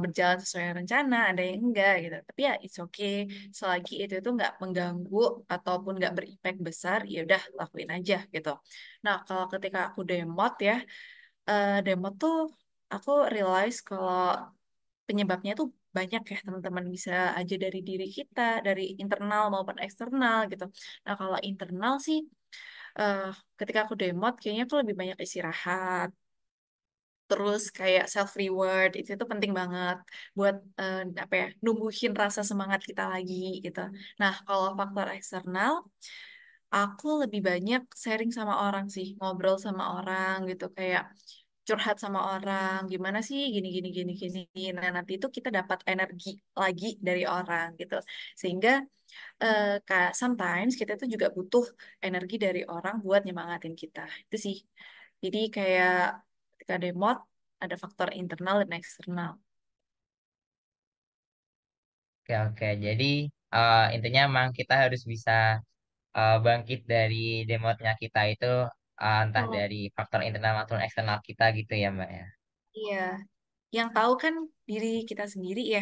berjalan sesuai rencana, ada yang enggak gitu. Tapi ya it's okay. Selagi itu nggak mengganggu ataupun nggak berimpact besar, ya udah lakuin aja gitu. Nah, kalau ketika aku demot ya, demot tuh aku realize kalau penyebabnya tuh banyak ya teman-teman, bisa aja dari diri kita, dari internal maupun eksternal gitu. Nah kalau internal sih, eh, ketika aku demot kayaknya aku lebih banyak istirahat. Terus kayak self reward itu tuh penting banget buat apa ya, numbuhin rasa semangat kita lagi gitu. Nah kalau faktor eksternal, aku lebih banyak sharing sama orang sih, ngobrol sama orang gitu, kayak curhat sama orang, gimana sih gini gini gini gini. Nah, nanti itu kita dapat energi lagi dari orang gitu. Sehingga sometimes kita tuh juga butuh energi dari orang buat nyemangatin kita. Itu sih. Jadi kayak ketika demot ada faktor internal dan eksternal. Oke, oke. Jadi intinya emang kita harus bisa bangkit dari demotnya kita itu entah Oh, dari faktor internal maupun eksternal kita gitu ya Mbak ya. iya. Yang tahu kan diri kita sendiri ya.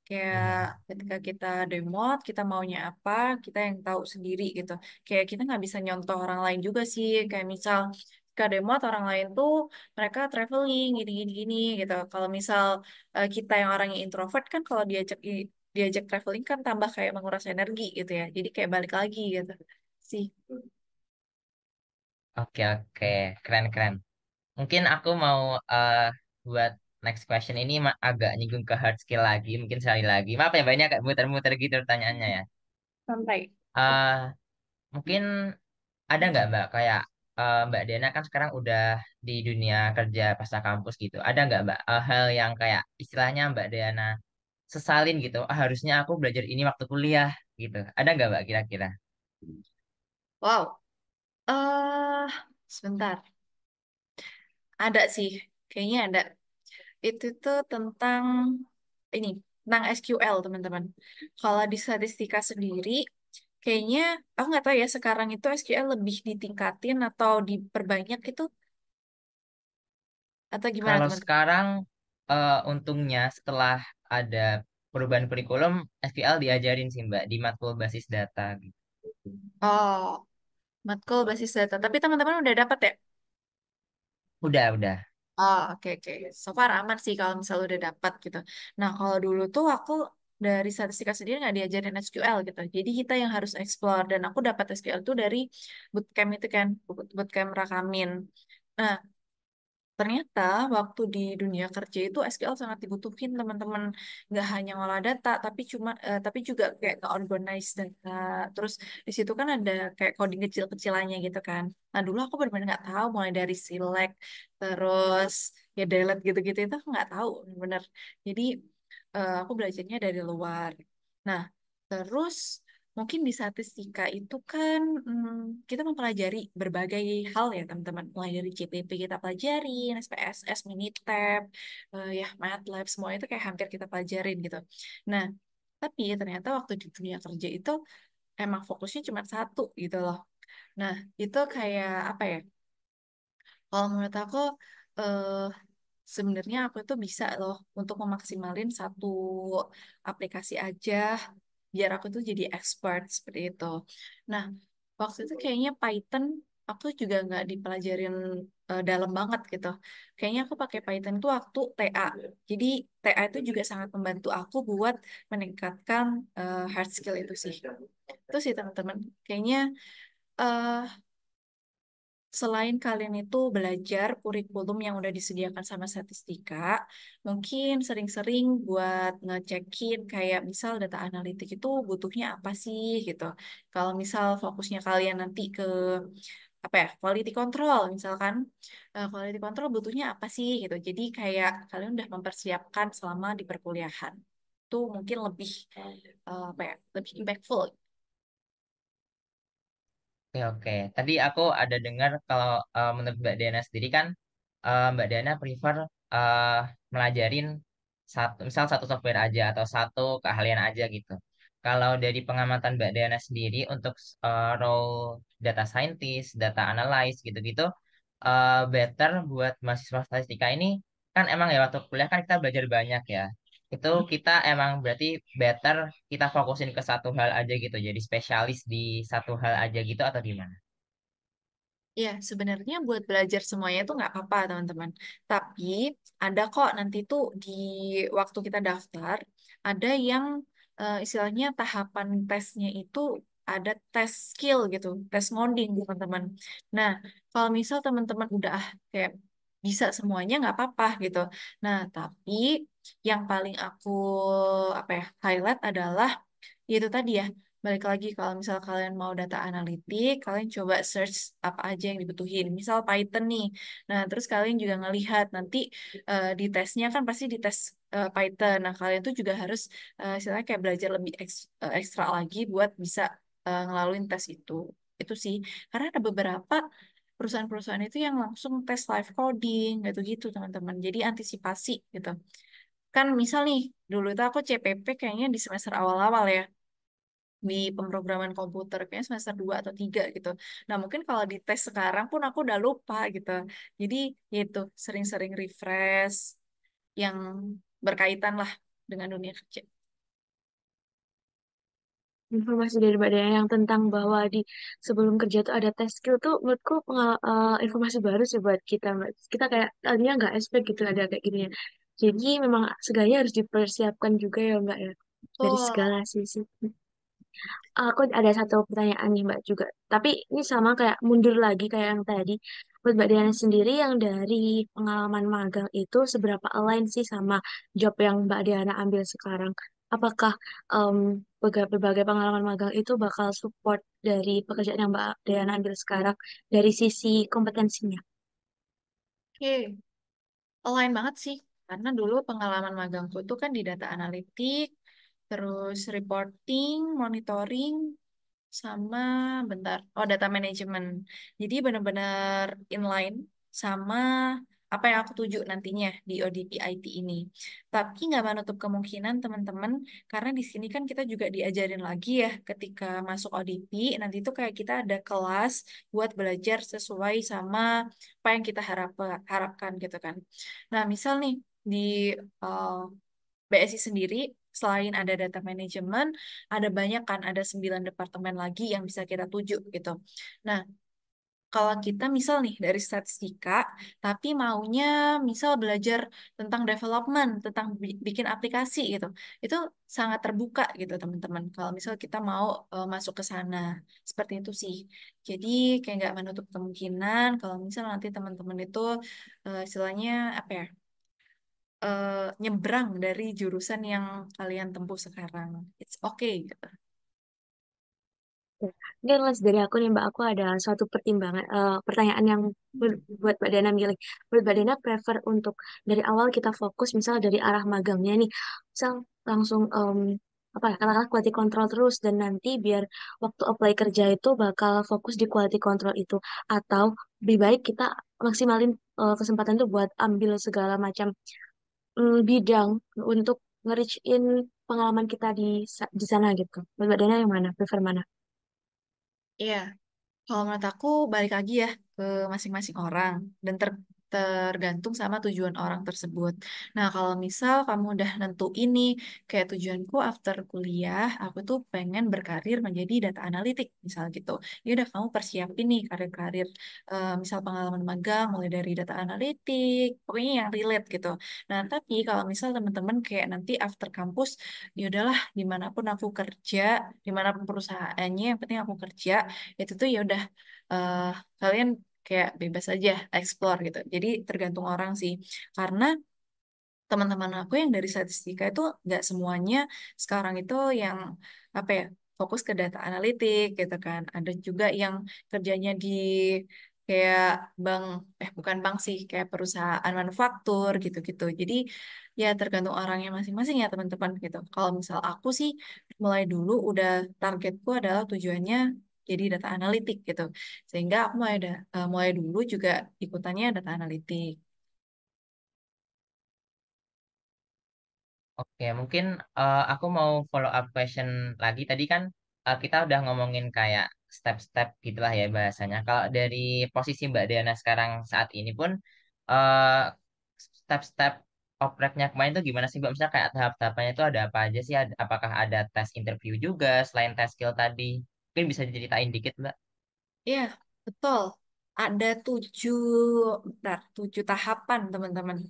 Kayak Mhm. ketika kita demot, kita maunya apa, kita yang tahu sendiri gitu. Kayak kita nggak bisa nyontoh orang lain juga sih. Kayak misal ke demot orang lain tuh mereka traveling gini-gini gini gitu. Kalau misal kita yang orangnya introvert kan kalau diajak traveling kan tambah kayak menguras energi gitu ya. Jadi kayak balik lagi gitu sih. Oke, oke. Keren, keren. Mungkin aku mau eh, buat next question ini agak nyinggung ke hard skill lagi, mungkin sekali lagi. Maaf ya banyak kayak muter-muter gitu pertanyaannya ya. Santai. eh Mungkin ada nggak Mbak kayak Mbak Diana kan sekarang udah di dunia kerja pasca kampus gitu. Ada nggak Mbak hal yang kayak istilahnya Mbak Diana sesalin gitu. Ah, harusnya aku belajar ini waktu kuliah gitu. Ada nggak Mbak kira-kira? Wow. eh Sebentar. Ada sih. Kayaknya ada. Itu tuh tentang ini, tentang SQL teman-teman. Kalau di statistika sendiri, kayaknya aku nggak tahu ya sekarang itu SQL lebih ditingkatin atau diperbanyak itu, atau gimana Kalau teman-teman? sekarang untungnya setelah ada perubahan kurikulum, SQL diajarin sih Mbak di matkul basis data gitu. Oh, matkul basis data. Tapi teman-teman udah dapat ya? Udah, udah. Oh, oke oke. So far aman sih kalau misalnya udah dapat gitu. Nah, kalau dulu tuh aku dari statistika sendiri nggak diajarin SQL gitu. Jadi kita yang harus explore, dan aku dapat SQL tuh dari bootcamp itu kan, bootcamp Rakamin. Nah, ternyata waktu di dunia kerja itu SQL sangat dibutuhin teman-teman. Nggak hanya ngolah data, tapi juga kayak nge-organize data. Terus di situ kan ada kayak coding kecil-kecilannya gitu kan. Nah dulu aku benar-benar nggak tahu, mulai dari select, terus ya delete gitu-gitu itu aku nggak tahu benar. Jadi aku belajarnya dari luar. Nah terus mungkin di statistika itu kan kita mempelajari berbagai hal ya teman-teman. Mulai dari CPP kita pelajarin, SPSS, Minitab, ya MATLAB, semua itu kayak hampir kita pelajarin gitu. Nah, tapi ternyata waktu di dunia kerja itu emang fokusnya cuma satu gitu loh. Nah, itu kayak apa ya? Kalau menurut aku, eh, sebenarnya aku itu bisa loh untuk memaksimalin satu aplikasi aja biar aku tuh jadi expert seperti itu. Nah, waktu itu kayaknya Python aku juga nggak dipelajarin dalam banget gitu. Kayaknya aku pakai Python itu waktu TA. Jadi TA itu juga sangat membantu aku buat meningkatkan hard skill itu sih. Itu sih teman-teman. Kayaknya eh, selain kalian itu belajar kurikulum yang udah disediakan sama statistika, mungkin sering-sering buat ngecekin kayak misal data analitik itu butuhnya apa sih gitu. Kalau misal fokusnya kalian nanti ke apa ya, quality control misalkan, quality control butuhnya apa sih gitu. Jadi kayak kalian udah mempersiapkan selama di perkuliahan. Itu mungkin lebih apa ya, lebih impactful. Oke, oke. Tadi aku ada dengar kalau menurut Mbak Diana sendiri kan Mbak Diana prefer eh, melajarin misal satu software aja atau satu keahlian aja gitu. Kalau dari pengamatan Mbak Diana sendiri untuk role data scientist, data analyst gitu-gitu, better buat mahasiswa statistika ini kan emang ya waktu kuliah kan kita belajar banyak ya. Itu kita emang berarti better kita fokusin ke satu hal aja gitu. Jadi spesialis di satu hal aja gitu atau gimana? Ya, sebenarnya buat belajar semuanya itu nggak apa-apa, teman-teman. Tapi ada kok nanti tuh di waktu kita daftar, ada yang istilahnya tahapan tesnya itu ada tes skill gitu, tes ngoding teman-teman. Nah, kalau misal teman-teman udah kayak bisa semuanya nggak apa-apa gitu. Nah, tapi yang paling aku apa ya highlight adalah ya itu tadi ya, balik lagi kalau misal kalian mau data analitik, kalian coba search apa aja yang dibutuhin. Misal Python nih. Nah, terus kalian juga ngelihat nanti di tesnya kan pasti di tes Python. Nah, kalian tuh juga harus istilahnya kayak belajar lebih ekstra lagi buat bisa ngelaluin tes itu. Itu sih. Karena ada beberapa perusahaan-perusahaan itu yang langsung tes live coding gitu-gitu, teman-teman. Jadi antisipasi gitu. Kan misal nih, dulu itu aku CPP kayaknya di semester awal-awal ya di pemrograman komputer kayaknya semester 2 atau 3 gitu. Nah, mungkin kalau di tes sekarang pun aku udah lupa gitu. Jadi, ya itu sering-sering refresh yang berkaitan lah dengan dunia kerja. Informasi dari Mbak Dea yang tentang bahwa di sebelum kerja tuh ada tes skill tuh menurutku informasi baru sih buat kita, Mbak. Kita kayak tadinya nggak expect gitu ada kayak gini ya. Jadi memang segalanya harus dipersiapkan juga ya Mbak ya. Dari Betul. segala sisi. Aku ada satu pertanyaan nih Mbak juga. Tapi ini sama kayak mundur lagi kayak yang tadi. Buat Mbak Diana sendiri yang dari pengalaman magang itu seberapa align sih sama job yang Mbak Diana ambil sekarang? Apakah em, berbagai pengalaman magang itu bakal support dari pekerjaan yang Mbak Diana ambil sekarang dari sisi kompetensinya? Oke, align banget sih. Karena dulu pengalaman magangku itu kan di data analitik, terus reporting, monitoring, sama bentar. Oh, data management. Jadi benar-benar inline sama apa yang aku tuju nantinya di ODP IT ini. Tapi nggak menutup kemungkinan teman-teman, karena di sini kan kita juga diajarin lagi ya ketika masuk ODP, nanti itu kayak kita ada kelas buat belajar sesuai sama apa yang kita harapkan gitu kan. Nah, misal nih di eh, BSI sendiri, selain ada data management, ada banyak kan, ada 9 departemen lagi yang bisa kita tuju gitu. Nah, kalau kita misal nih dari statistika, tapi maunya misal belajar tentang development, tentang bikin aplikasi gitu, itu sangat terbuka gitu teman-teman. Kalau misal kita mau masuk ke sana, seperti itu sih. Jadi kayak nggak menutup kemungkinan kalau misal nanti teman-teman itu istilahnya apa ya? Nyebrang dari jurusan yang kalian tempuh sekarang. It's okay gitu. Ya. Mungkin les dari aku nih Mbak, aku ada suatu pertimbangan, pertanyaan yang buat Mbak Dana milih. Buat Mbak Dana prefer untuk dari awal kita fokus misal dari arah magangnya nih, misal langsung apa ya, katakanlah quality control terus dan nanti biar waktu apply kerja itu bakal fokus di quality control itu, atau lebih baik kita maksimalin kesempatan itu buat ambil segala macam bidang untuk nge-reach in pengalaman kita di sana gitu. Buat Mbak Dana yang mana? Prefer mana? Iya, kalau menurut aku balik lagi ya ke masing-masing orang dan tergantung sama tujuan orang tersebut. Nah, kalau misal kamu udah nentuin nih, kayak tujuanku after kuliah, aku tuh pengen berkarir menjadi data analitik, misal gitu. Ya udah kamu persiapin nih karir-karir, misal pengalaman magang mulai dari data analitik, pokoknya yang relate gitu. Nah, tapi kalau misal teman-teman kayak nanti after kampus, ya udahlah dimanapun aku kerja, dimanapun perusahaannya, yang penting aku kerja itu tuh ya udah eh, kalian kayak bebas aja explore gitu. Jadi tergantung orang sih. Karena teman-teman aku yang dari statistika itu nggak semuanya sekarang itu yang apa ya fokus ke data analitik gitu kan. Ada juga yang kerjanya di kayak bank bukan bank sih kayak perusahaan manufaktur gitu-gitu. Jadi ya tergantung orangnya masing-masing ya teman-teman gitu. Kalau misal aku sih mulai dulu udah targetku adalah tujuannya jadi data analitik gitu. Sehingga aku mulai dulu juga ikutannya data analitik. Oke, mungkin aku mau follow up question lagi. Tadi kan kita udah ngomongin kayak step-step gitulah ya bahasanya. Kalau dari posisi Mbak Diana sekarang saat ini pun eh, step-step opreknya kemarin itu gimana sih Mbak? Misalnya kayak tahap-tahapannya itu ada apa aja sih? Apakah ada tes interview juga selain tes skill tadi? Mungkin bisa diceritain dikit Mbak. Iya, betul. Ada 7 tahapan, teman-teman.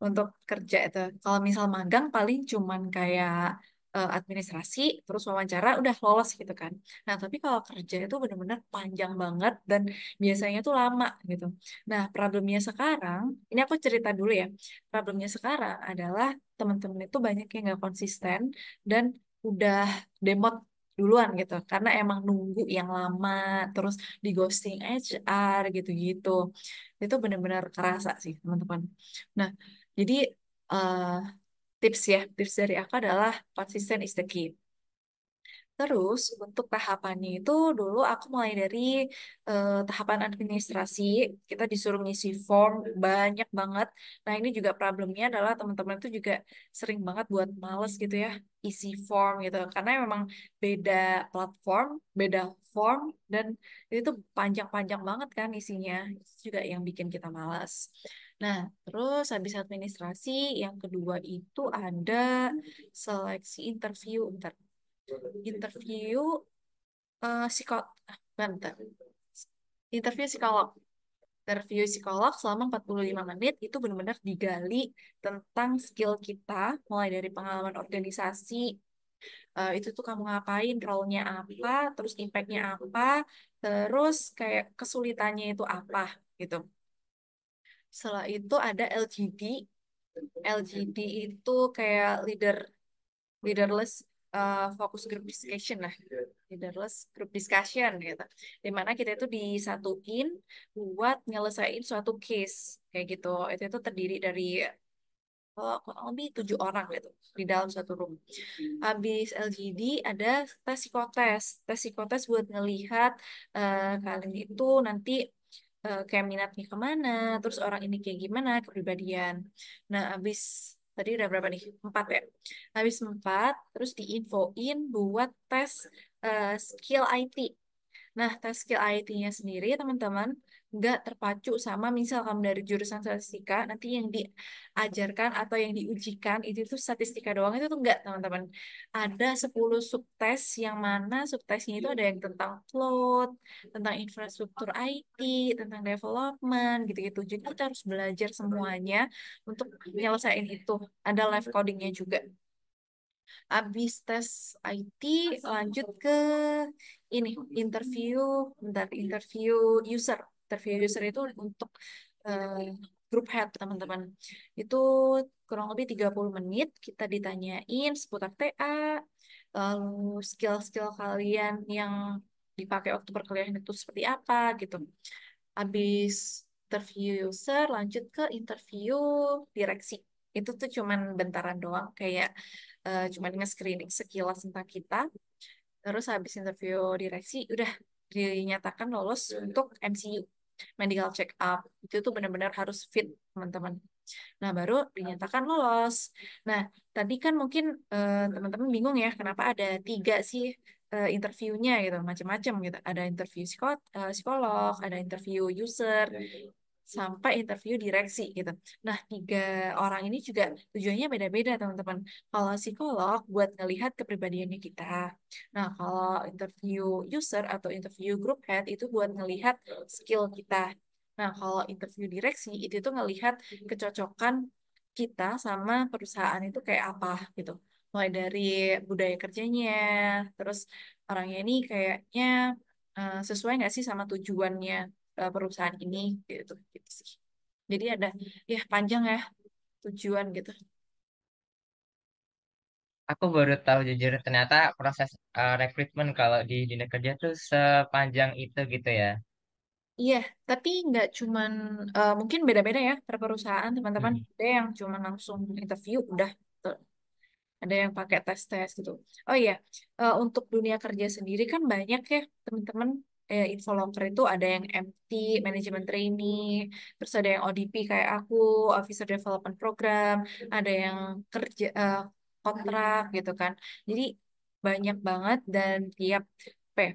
untuk kerja itu. Kalau misal magang paling cuman kayak administrasi, terus wawancara, udah lolos gitu kan. Nah, tapi kalau kerja itu benar-benar panjang banget dan biasanya tuh lama gitu. Nah, problemnya sekarang, ini aku cerita dulu ya. Problemnya sekarang adalah teman-teman itu banyak yang nggak konsisten dan udah demot duluan gitu. Karena emang nunggu yang lama, terus di ghosting HR gitu-gitu. Itu benar-benar kerasa sih, teman-teman. Nah, jadi eh, tips dari aku adalah konsisten is the key. Terus untuk tahapannya itu dulu aku mulai dari tahapan administrasi. Kita disuruh ngisi form banyak banget. Nah ini juga problemnya adalah teman-teman itu juga sering banget buat males gitu ya isi form gitu. Karena memang beda platform, beda form dan itu tuh panjang-panjang banget kan isinya. Itu juga yang bikin kita malas. Nah terus habis administrasi yang kedua itu ada seleksi interview. Interview psikot bentar. Interview psikolog. Interview psikolog selama 45 menit itu benar-benar digali tentang skill kita, mulai dari pengalaman organisasi, itu tuh kamu ngapain, role-nya apa, terus impact-nya apa, terus kayak kesulitannya itu apa, gitu. Setelah itu ada LGD. LGD itu kayak leaderless focus group discussion lah, leaderless group discussion gitu, dimana kita itu disatuin buat nyelesain suatu case kayak gitu. Itu terdiri dari kurang lebih 7 orang gitu di dalam satu room. Habis LGD ada tes psikotes. Tes psikotes buat ngelihat kalian itu nanti kayak minatnya kemana, terus orang ini kayak gimana kepribadian. Nah, habis tadi udah berapa nih? 4 ya. Habis 4, terus diinfoin buat tes skill IT. Nah, tes skill IT-nya sendiri, teman-teman, nggak terpacu sama misal kamu dari jurusan statistika, nanti yang diajarkan atau yang diujikan itu tuh statistika doang, itu tuh nggak, teman-teman. Ada 10 subtes, yang mana subtesnya itu ada yang tentang cloud, tentang infrastruktur IT, tentang development, gitu-gitu. Jadi kita harus belajar semuanya untuk nyelesain itu. Ada live codingnya juga. Habis tes IT, lanjut ke ini interview, bentar, interview user. Interview user itu untuk eh, group head, teman-teman. Itu kurang lebih 30 menit kita ditanyain seputar TA, lalu skill-skill kalian yang dipakai waktu perkuliahan itu seperti apa gitu. Habis interview user, lanjut ke interview direksi. Itu tuh cuman bentaran doang, kayak cuman nge-screening sekilas tentang kita. Terus habis interview direksi, udah dinyatakan lolos untuk MCU, medical check up. Itu tuh benar-benar harus fit, teman-teman. Nah, baru dinyatakan lolos. Nah, tadi kan mungkin teman-teman bingung ya, kenapa ada 3 sih interviewnya gitu, macam-macam gitu. Ada interview psikolog, ada interview user, sampai interview direksi gitu. Nah, 3 orang ini juga tujuannya beda-beda, teman-teman. Kalau psikolog buat ngelihat kepribadiannya kita. Nah, kalau interview user atau interview group head itu buat ngelihat skill kita. Nah, kalau interview direksi itu tuh ngelihat kecocokan kita sama perusahaan itu kayak apa gitu. Mulai dari budaya kerjanya, terus orangnya ini kayaknya sesuai nggak sih sama tujuannya perusahaan ini gitu, gitu sih. Jadi ada ya panjang ya tujuan gitu. Aku baru tahu jujur ternyata proses rekrutmen kalau di dunia kerja tuh sepanjang itu gitu ya. Iya, tapi nggak cuman mungkin beda-beda ya per perusahaan, teman-teman. Mm-mm. Ada yang cuma langsung interview udah tuh. Ada yang pakai tes-tes gitu. Oh iya, untuk dunia kerja sendiri kan banyak ya teman-teman. Info loker itu ada yang MT, manajemen trainee, terus ada yang ODP kayak aku, Officer Development Program, ada yang kerja kontrak gitu kan. Jadi banyak banget dan apa ya,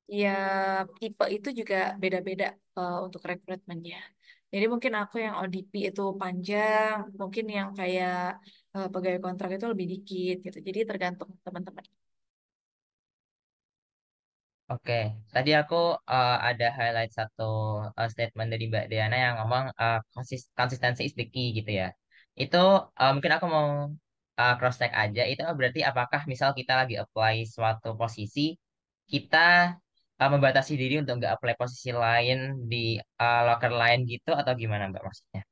tiap tipe itu juga beda-beda untuk rekrutmennya. Jadi mungkin aku yang ODP itu panjang, mungkin yang kayak pegawai kontrak itu lebih dikit gitu. Jadi tergantung teman-teman. Oke, tadi aku ada highlight satu statement dari Mbak Diana yang ngomong konsistensi is the key gitu ya. Itu mungkin aku mau cross check aja. Itu berarti apakah misal kita lagi apply suatu posisi, kita membatasi diri untuk nggak apply posisi lain di loker lain gitu atau gimana Mbak maksudnya?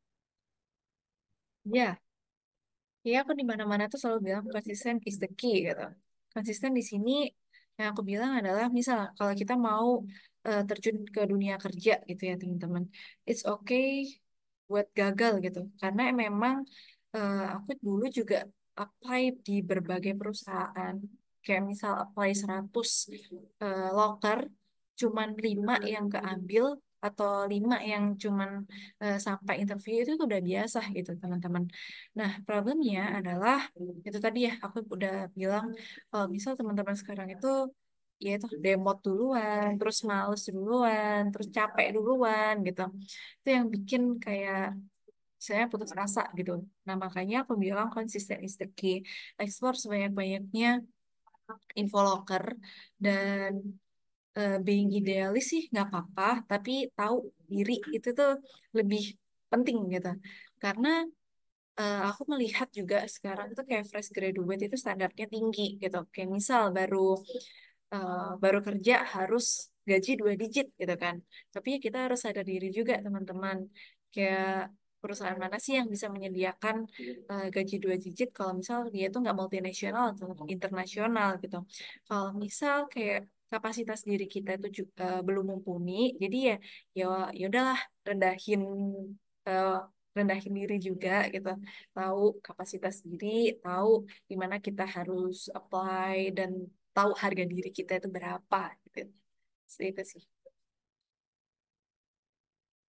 Ya, ya aku di mana-mana tuh selalu bilang konsisten is the key gitu. Konsisten di sini yang aku bilang adalah misal kalau kita mau terjun ke dunia kerja gitu ya teman-teman, it's okay buat gagal gitu. Karena memang aku dulu juga apply di berbagai perusahaan. Kayak misal apply 100 loker, cuman 5 yang keambil atau 5 yang cuman sampai interview itu tuh udah biasa gitu teman-teman. Nah, problemnya adalah itu tadi ya aku udah bilang misal teman-teman sekarang itu ya itu demot duluan, terus males duluan, terus capek duluan gitu. Itu yang bikin kayak saya putus asa gitu. Nah, makanya aku bilang konsisten is the key. Explore sebanyak-banyaknya info locker dan being idealis sih nggak apa-apa, tapi tahu diri itu tuh lebih penting gitu. Karena aku melihat juga sekarang tuh kayak fresh graduate itu standarnya tinggi gitu. Kayak misal baru kerja harus gaji 2 digit gitu kan. Tapi ya kita harus sadar diri juga teman-teman. Kayak perusahaan mana sih yang bisa menyediakan gaji 2 digit kalau misal dia tuh nggak multinasional atau internasional gitu. Kalau misal kayak kapasitas diri kita itu juga belum mumpuni, jadi ya ya udahlah rendahin eh, rendahin diri juga gitu, tahu kapasitas diri, tahu di mana kita harus apply dan tahu harga diri kita itu berapa gitu. Itu sih.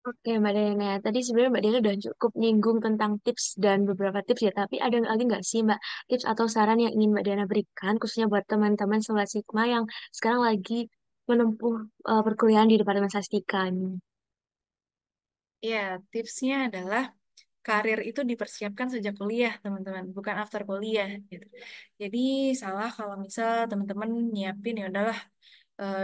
Oke, Mbak Dena. Tadi sebenarnya Mbak Dena udah cukup nyinggung tentang tips dan beberapa tips ya. Tapi ada lagi nggak sih Mbak tips atau saran yang ingin Mbak Dena berikan, khususnya buat teman-teman Sobat Sigma yang sekarang lagi menempuh perkuliahan di Departemen Sastika ini? Ya, tipsnya adalah karir itu dipersiapkan sejak kuliah, teman-teman, bukan after kuliah gitu. Jadi salah kalau misal teman-teman nyiapin ya udahlah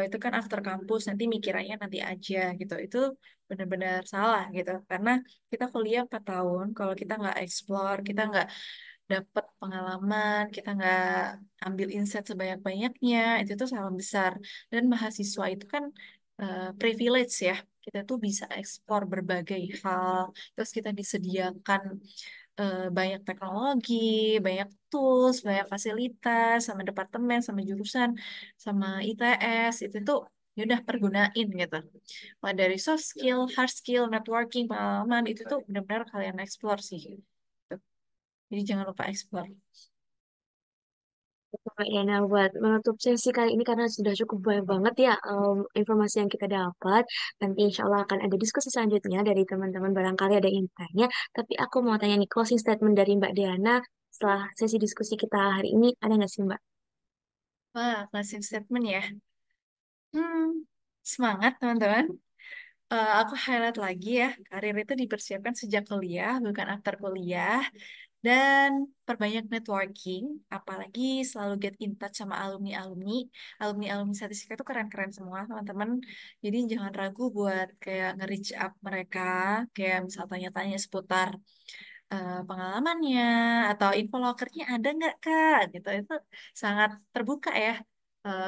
itu kan after kampus nanti mikirannya nanti aja gitu. Itu benar-benar salah gitu. Karena kita kuliah 4 tahun, kalau kita nggak explore, kita nggak dapat pengalaman, kita nggak ambil insight sebanyak-banyaknya, itu tuh salah besar. Dan mahasiswa itu kan privilege ya. Kita tuh bisa eksplor berbagai hal, terus kita disediakan banyak teknologi, banyak tools, banyak fasilitas, sama departemen, sama jurusan, sama ITS, itu tuh yaudah pergunain gitu. Mulai dari soft skill, hard skill, networking, pengalaman, itu tuh benar-benar kalian explore sih. Gitu. Jadi jangan lupa explore. Mbak Dena buat menutup sesi kali ini karena sudah cukup banyak banget ya informasi yang kita dapat. Nanti insya Allah akan ada diskusi selanjutnya dari teman-teman barangkali ada yang tanya. Tapi aku mau tanya nih closing statement dari Mbak Diana setelah sesi diskusi kita hari ini ada nggak sih Mbak? Wah, closing statement ya. Hmm, semangat teman-teman. Aku highlight lagi ya, karir itu dipersiapkan sejak kuliah, bukan after kuliah. Dan perbanyak networking, apalagi selalu get in touch sama alumni-alumni. Alumni-alumni statistika itu keren-keren semua, teman-teman. Jadi jangan ragu buat kayak nge-reach up mereka, kayak misal tanya-tanya seputar pengalamannya atau info lokernya ada nggak Kak? Gitu. Itu sangat terbuka ya.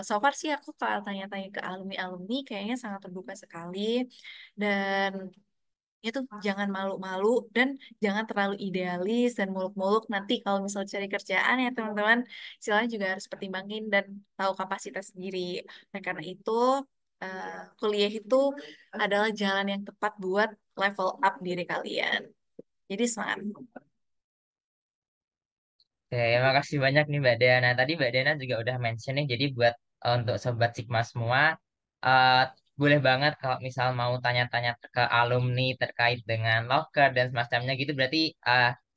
So far sih aku kalau tanya-tanya ke alumni-alumni kayaknya sangat terbuka sekali. Dan itu jangan malu-malu dan jangan terlalu idealis dan muluk-muluk nanti kalau misal cari kerjaan ya teman-teman istilahnya juga harus pertimbangin dan tahu kapasitas sendiri. Nah karena itu eh, kuliah itu adalah jalan yang tepat buat level up diri kalian. Jadi semangat. Oke, makasih banyak nih Mbak Dana. Tadi Mbak Dana juga udah mention nih, jadi buat untuk Sobat Sigma semua, eh, boleh banget kalau misal mau tanya-tanya ke alumni terkait dengan loker dan semacamnya gitu, berarti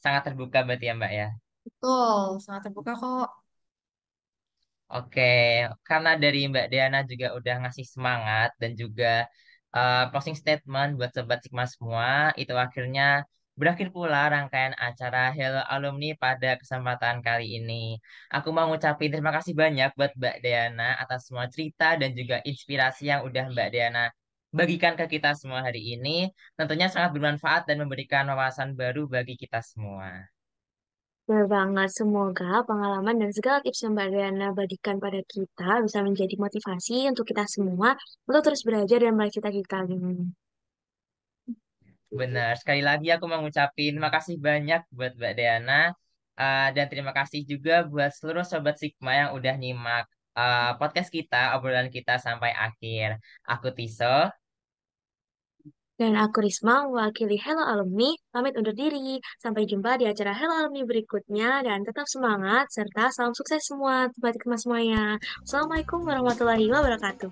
sangat terbuka berarti ya Mbak ya. Betul, sangat terbuka kok. Oke, karena dari Mbak Diana juga udah ngasih semangat dan juga closing statement buat Sobat Sigma semua, itu akhirnya berakhir pula rangkaian acara Hello Alumni pada kesempatan kali ini. Aku mau ngucapin terima kasih banyak buat Mbak Diana atas semua cerita dan juga inspirasi yang udah Mbak Diana bagikan ke kita semua hari ini. Tentunya sangat bermanfaat dan memberikan wawasan baru bagi kita semua. Benar banget, semoga pengalaman dan segala tips yang Mbak Diana bagikan pada kita bisa menjadi motivasi untuk kita semua untuk terus belajar dan meraih cita-cita ini. Benar, sekali lagi aku mau ngucapin makasih banyak buat Mbak Deana. Dan terima kasih juga buat seluruh Sobat Sigma yang udah nyimak podcast kita, obrolan kita sampai akhir. Aku Tiso. Dan aku Risma, mewakili Hello Alumni, pamit undur diri. Sampai jumpa di acara Hello Alumni berikutnya, dan tetap semangat, serta salam sukses semua, tempat semuanya. Assalamualaikum warahmatullahi wabarakatuh.